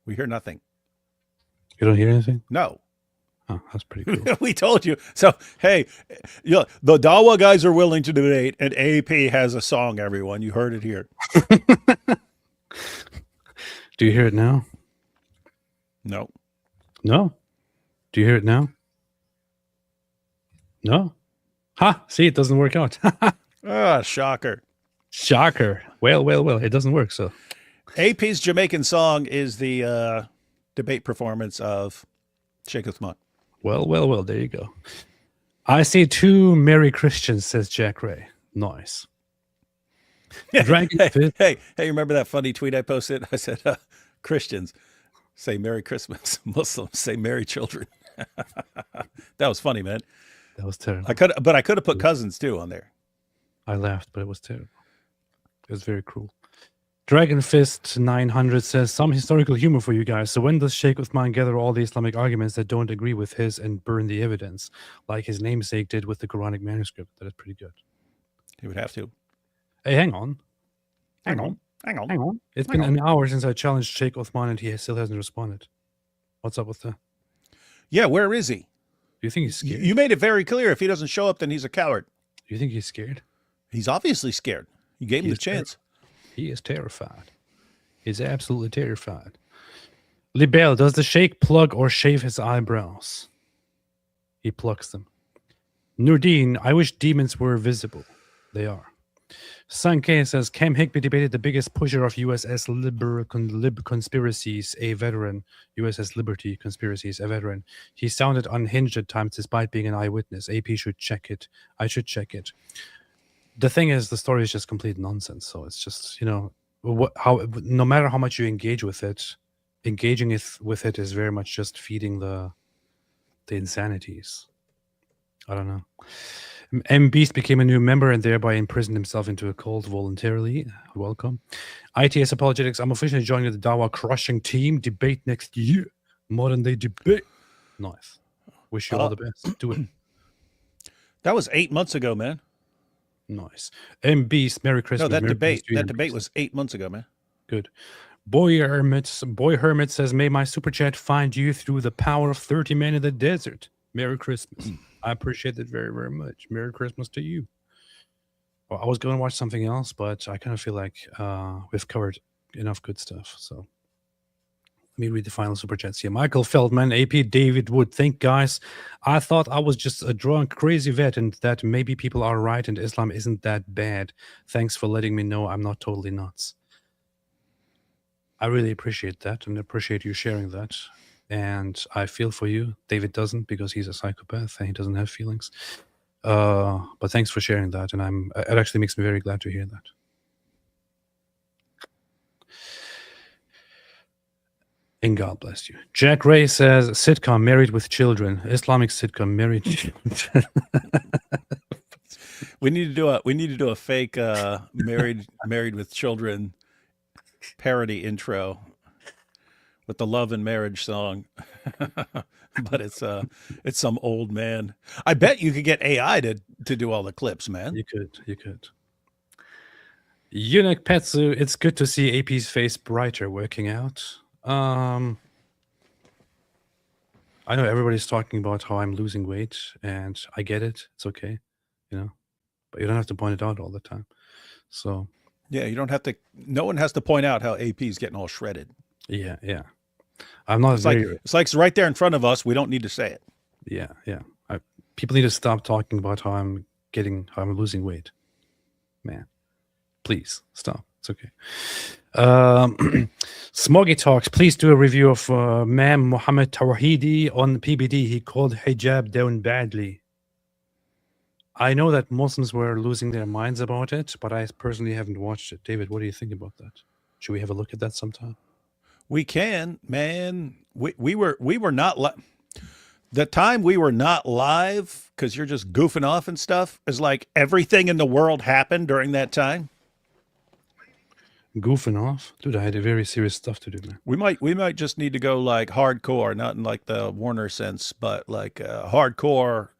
We hear nothing. You don't hear anything? No. Oh, that's pretty cool. We told you. So, hey, the Dawa guys are willing to debate, and AP has a song, everyone. You heard it here. Do you hear it now? No. No? Do you hear it now? No? Ha! See, it doesn't work out. Shocker. Shocker. Well. It doesn't work, so. AP's Jamaican song is the debate performance of Sheikh Uthman. Well, there you go. I see 2 Merry Christians, says Jack Ray. Nice. Hey, remember that funny tweet I posted? I said, Christians say Merry Christmas. Muslims say Merry Children. That was funny, man. That was terrible. I could have put cousins too on there. I laughed, but it was terrible. It was very cruel. Dragon Fist 900 says, some historical humor for you guys. So when does Sheikh Uthman gather all the Islamic arguments that don't agree with his and burn the evidence, like his namesake did with the Quranic manuscript? That is pretty good. He would have to. Hey, hang on. It's been an hour since I challenged Sheikh Uthman and he still hasn't responded. What's up with that? Yeah, where is he? Do you think he's scared? You made it very clear. If he doesn't show up, then he's a coward. Do you think he's scared? He's obviously scared. You gave him the chance. He is terrified. He's absolutely terrified. Libel, does the Sheikh plug or shave his eyebrows? He plucks them. Nurdeen, I wish demons were visible. They are. Sankey says, Cam Higby debated the biggest pusher of USS conspiracies, a veteran. USS Liberty conspiracies, a veteran. He sounded unhinged at times despite being an eyewitness. AP should check it. I should check it. The thing is, the story is just complete nonsense. So it's just, no matter how much you engage with it, engaging with it is very much just feeding the insanities. I don't know. M Beast became a new member and thereby imprisoned himself into a cult voluntarily. Welcome. ITS Apologetics. I'm officially joining the Dawa crushing team. Debate next year. Modern day debate. Nice. Wish you all the best. Do it. That was 8 months ago, man. Nice. M Beast. Merry Christmas. No, that Merry debate. Christmas That debate was 8 months ago, man. Good. Boy Hermit says, may my super chat find you through the power of 30 men in the desert. Merry Christmas. I appreciate it very, very much. Merry Christmas to you. Well, I was going to watch something else, but I kind of feel like we've covered enough good stuff. So let me read the final super chats here. Michael Feldman, AP David Wood. Think, guys, I thought I was just a drunk, crazy vet and that maybe people are right and Islam isn't that bad. Thanks for letting me know I'm not totally nuts. I really appreciate that and appreciate you sharing that. And I feel for you. David doesn't because he's a psychopath and he doesn't have feelings. But thanks for sharing that. And it actually makes me very glad to hear that. And God bless you. Jack Ray says, sitcom Married with Children. Islamic sitcom Married. We need to do a fake married with children parody intro with the love and marriage song. But it's some old man. I bet you could get AI to do all the clips, man. You could. Eunuch Petsu, it's good to see AP's face brighter working out. I know everybody's talking about how I'm losing weight, and I get it. It's okay, but you don't have to point it out all the time. So yeah, you don't have to. No one has to point out how AP is getting all shredded. Yeah. I'm not. It's like it's right there in front of us. We don't need to say it. Yeah. People need to stop talking about how I'm losing weight. Man, please stop. It's okay. Smoggy Talks, please do a review of Ma'am Muhammad Tawhidi on PBD. He called hijab down badly. I know that Muslims were losing their minds about it, but I personally haven't watched it. David, what do you think about that? Should we have a look at that sometime? We can, man. We were not the time we were not live because you're just goofing off and stuff is like everything in the world happened during that time. Goofing off, dude. I had a very serious stuff to do, man. We might just need to go like hardcore, not in like the Warner sense, but like hardcore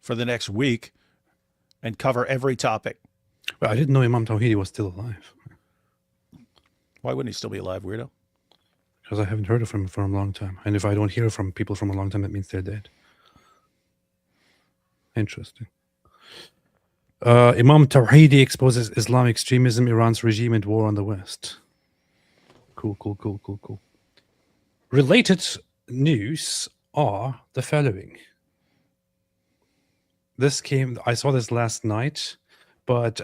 for the next week and cover every topic. Well, I didn't know Imam Tawhidi was still alive. Why wouldn't he still be alive, weirdo? Because I haven't heard of him for a long time. And if I don't hear from people from a long time, that means they're dead. Interesting. Imam Tawhidi exposes Islamic extremism, Iran's regime, and war on the West. Cool. Related news are the following. I saw this last night, but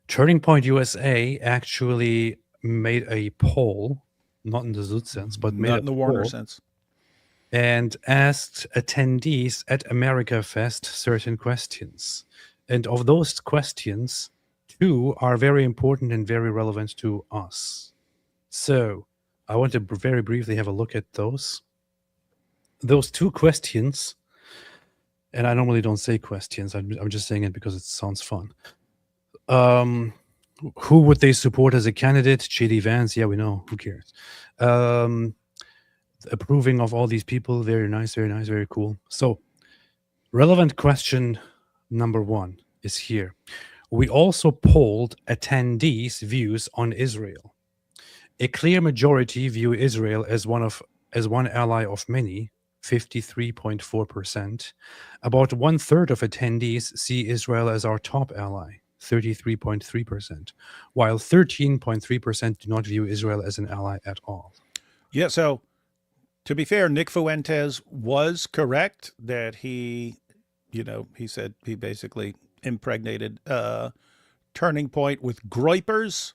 Turning Point USA actually made a poll, not in the Zoot sense, but not in the Warner sense, and asked attendees at America Fest certain questions. And of those questions, 2 are very important and very relevant to us. So I want to very briefly have a look at those. Those 2 questions, and I normally don't say questions. I'm just saying it because it sounds fun. Who would they support as a candidate? J.D. Vance, yeah, we know. Who cares? Approving of all these people, very nice, very cool. So, relevant question number 1 is here. We also polled attendees' views on Israel. A clear majority view Israel as one ally of many, 53.4%. About 1/3 of attendees see Israel as our top ally, 33.3%, while 13.3% do not view Israel as an ally at all. Yeah, so to be fair, Nick Fuentes was correct that he said he basically impregnated Turning Point with groypers.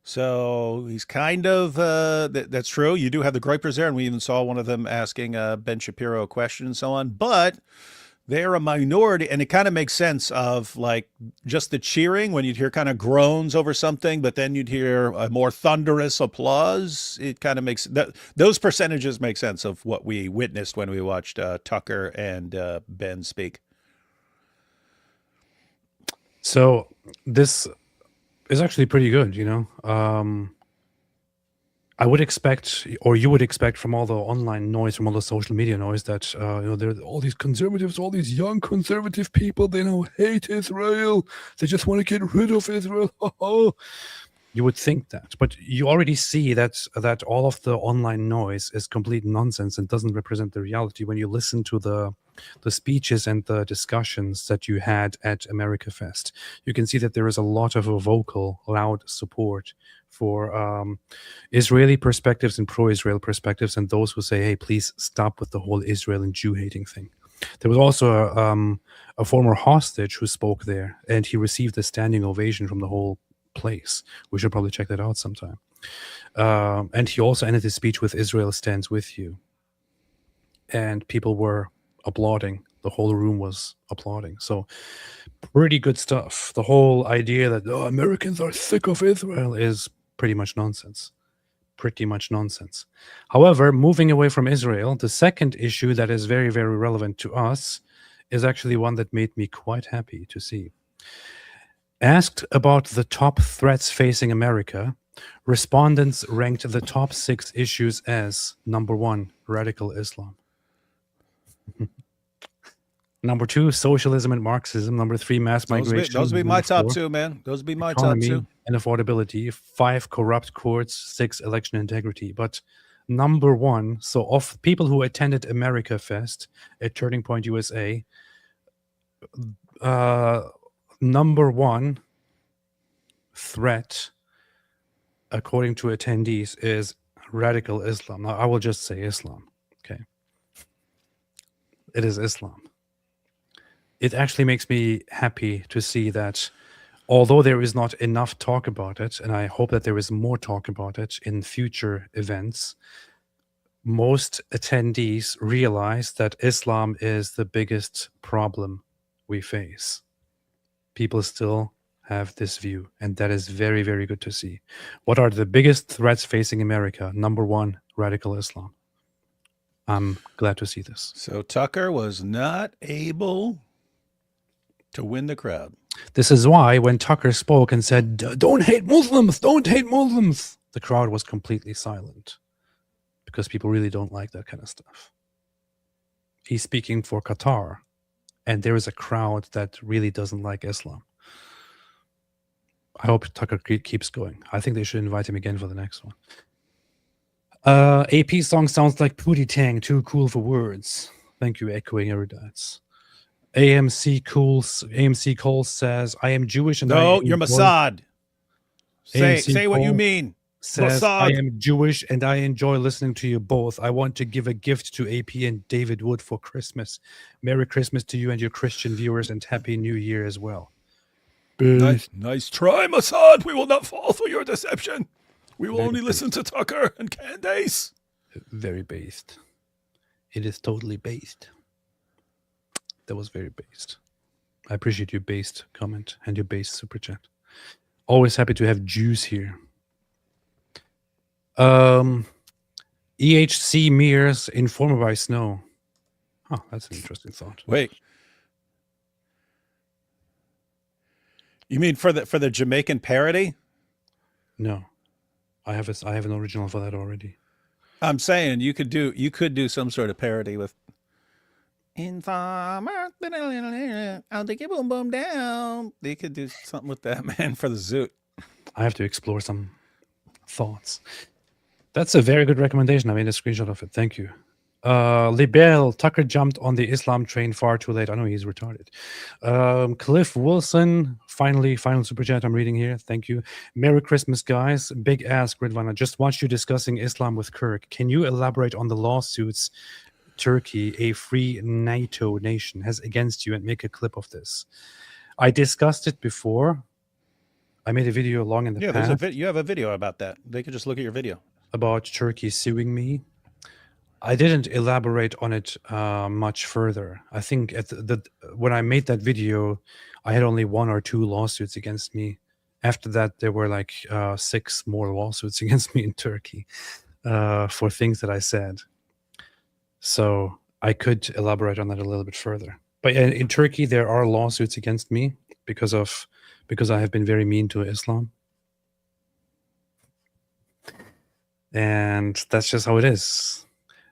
So he's kind of, that's true. You do have the groypers there, and we even saw one of them asking Ben Shapiro a question and so on. But they're a minority, and it kind of makes sense of like just the cheering when you'd hear kind of groans over something, but then you'd hear a more thunderous applause. It kind of makes that those percentages make sense of what we witnessed when we watched Tucker and Ben speak. So this is actually pretty good, you know. I would expect, or you would expect, from all the online noise, from all the social media noise, that there are all these conservatives, all these young conservative people. They now hate Israel. They just want to get rid of Israel. You would think that, but you already see that all of the online noise is complete nonsense and doesn't represent the reality. When you listen to the speeches and the discussions that you had at America Fest, you can see that there is a lot of a vocal, loud support for Israeli perspectives and pro-Israel perspectives, and those who say, hey, please stop with the whole Israel and Jew hating thing. There was also a former hostage who spoke there, and he received a standing ovation from the whole place. We should probably check that out sometime. And he also ended his speech with Israel stands with you. And people were applauding. The whole room was applauding. So pretty good stuff. The whole idea that Americans are sick of Israel is pretty much nonsense. Pretty much nonsense. However, moving away from Israel, the second issue that is very, very relevant to us is actually one that made me quite happy to see. Asked about the top threats facing America, respondents ranked the top 6 issues as: number 1, radical Islam; number 2, socialism and Marxism; number 3, mass migration; Those would be my number top 4, 2, man. Those would be my economy top 2. and affordability; 5, corrupt courts; 6, election integrity. But number 1, so of people who attended America Fest at Turning Point USA, number 1 threat, according to attendees, is radical Islam. Now, I will just say Islam. Okay. It is Islam. It actually makes me happy to see that, although there is not enough talk about it, and I hope that there is more talk about it in future events, most attendees realize that Islam is the biggest problem we face. People still have this view, and that is very, very good to see. What are the biggest threats facing America? Number 1, radical Islam. I'm glad to see this. So Tucker was not able to win the crowd. This is why when Tucker spoke and said, don't hate Muslims, don't hate Muslims, the crowd was completely silent, because people really don't like that kind of stuff. He's speaking for Qatar, and there is a crowd that really doesn't like Islam. I hope Tucker keeps going. I think they should invite him again for the next one. AP song sounds like Pootie Tang, too cool for words. Thank you, echoing erudites. AMC Cole says, I am Jewish and No, you're Mossad. Say what you mean. Says, Mossad. I am Jewish and I enjoy listening to you both. I want to give a gift to AP and David Wood for Christmas. Merry Christmas to you and your Christian viewers, and Happy New Year as well. Nice try, Mossad. We will not fall for your deception. We will only listen to Tucker and Candace. Very based. It is totally based. That was very based. I appreciate your based comment and your based super chat. Always happy to have Jews here. EHC Mears, Informer by Snow. Oh, that's an interesting thought. Wait. You mean for the Jamaican parody? No. I have an original for that already. I'm saying you could do some sort of parody with Informer. I'll take your boom boom down. They could do something with that, man, for the Zoot. I have to explore some thoughts. That's a very good recommendation. I made a screenshot of it. Thank you. Libel, Tucker jumped on the Islam train far too late. I know he's retarded. Cliff Wilson, final super chat I'm reading here. Thank you. Merry Christmas, guys. Big ass, Gridvana. Just watched you discussing Islam with Kirk. Can you elaborate on the lawsuits Turkey, a free NATO nation, has against you and make a clip of this? I discussed it before. I made a video long in the past. You have a video about that. They could just look at your video. About Turkey suing me. I didn't elaborate on it much further. I think when I made that video, I had only 1 or 2 lawsuits against me. After that, there were like 6 more lawsuits against me in Turkey for things that I said. So I could elaborate on that a little bit further. But in Turkey, there are lawsuits against me because I have been very mean to Islam. And that's just how it is.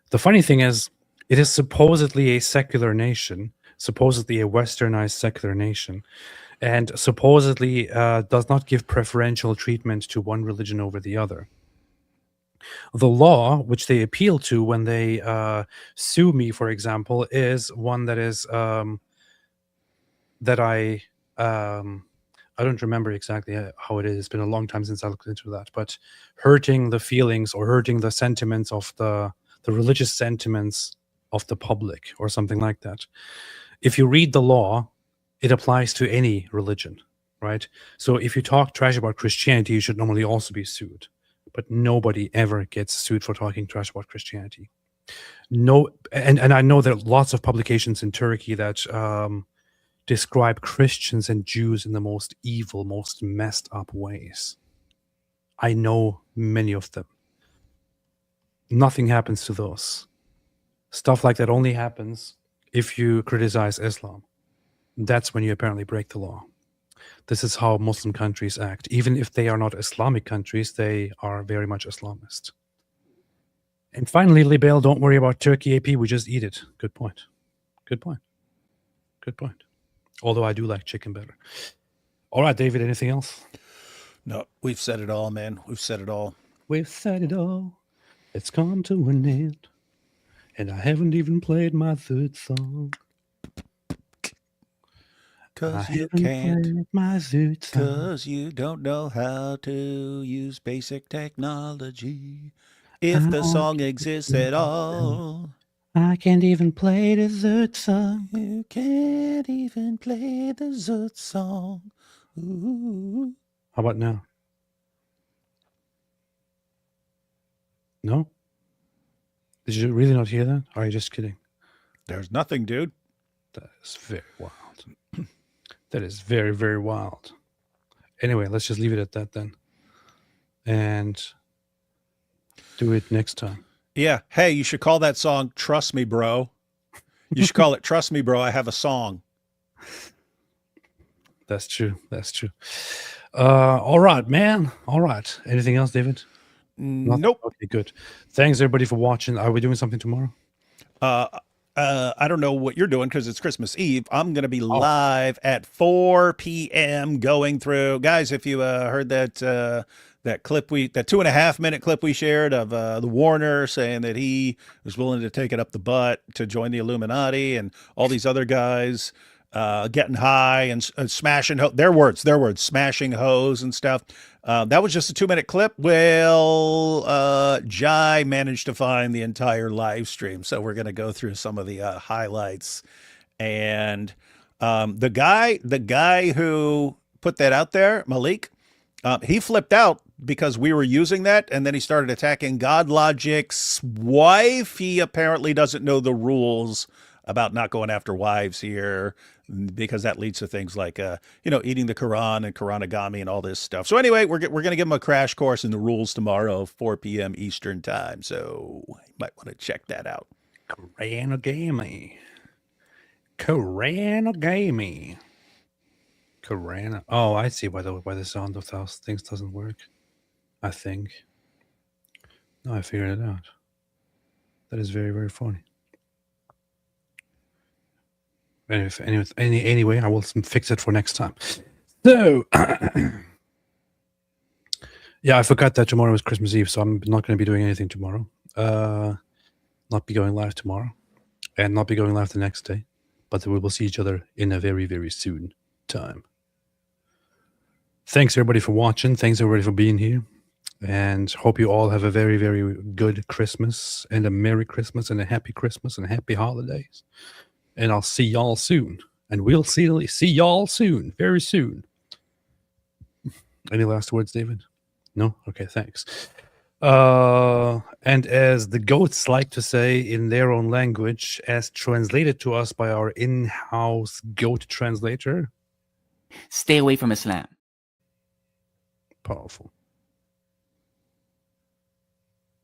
The funny thing is, it is supposedly a secular nation, supposedly a westernized secular nation, and supposedly does not give preferential treatment to one religion over the other. The law which they appeal to when they sue me, for example, is one that is that I don't remember exactly how it is. It's been a long time since I looked into that, but hurting the feelings or hurting the sentiments of the religious sentiments of the public or something like that. If you read the law, it applies to any religion, right? So if you talk trash about Christianity, you should normally also be sued. But nobody ever gets sued for talking trash about Christianity. No, and I know there are lots of publications in Turkey that describe Christians and Jews in the most evil, most messed up ways. I know many of them. Nothing happens to those. Stuff like that only happens if you criticize Islam. That's when you apparently break the law. This is how Muslim countries act. Even if they are not Islamic countries, they are very much Islamist. And finally, Libel, don't worry about Turkey AP. We just eat it. Good point. Good point. Good point. Although I do like chicken better. All right, David, anything else? No, we've said it all, man. We've said it all. We've said it all. It's come to an end. And I haven't even played my 3rd song. Because you can't. Because you don't know how to use basic technology. If the song exists at all. I can't even play the 3rd song. You can't even play the Zoot song. Ooh. How about now? No? Did you really not hear that? Or are you just kidding? There's nothing, dude. That is very wild. That is very, very wild. Anyway, let's just leave it at that then. And do it next time. Yeah. Hey, you should call that song Trust Me, Bro. You should call it Trust Me, Bro. I have a song. That's true. That's true. All right, man. All right. Anything else, David? Nope. Okay, good. Thanks, everybody, for watching. Are we doing something tomorrow? I don't know what you're doing because it's Christmas Eve. I'm going to be live at 4 p.m. going through. Guys, if you heard that that clip that 2.5 minute clip we shared of the Warner saying that he was willing to take it up the butt to join the Illuminati, and all these other guys getting high and smashing their words, smashing hoes and stuff. That was just a 2-minute clip. Well, Jai managed to find the entire live stream, so we're going to go through some of the highlights. And the guy who put that out there, Malik, he flipped out because we were using that, and then he started attacking God Logic's wife. He apparently doesn't know the rules about not going after wives here, because that leads to things like, eating the Quran and Quranagami and all this stuff. So anyway, we're going to give him a crash course in the rules tomorrow, 4 p.m. Eastern time. So you might want to check that out. Quranagami. Oh, I see why the sound of those things doesn't work. I think. No, I figured it out. That is very, very funny. Anyway, I will fix it for next time. So, yeah, I forgot that tomorrow is Christmas Eve, so I'm not going to be doing anything tomorrow. Not be going live tomorrow, and not be going live the next day. But we will see each other in a very, very soon time. Thanks, everybody, for watching. Thanks, everybody, for being here. And hope you all have a very, very good Christmas, and a Merry Christmas, and a Happy Christmas, and Happy Holidays. And I'll see y'all soon. And we'll see y'all soon. Very soon. Any last words, David? No? Okay, thanks. And as the goats like to say in their own language, as translated to us by our in-house goat translator, stay away from Islam. Powerful.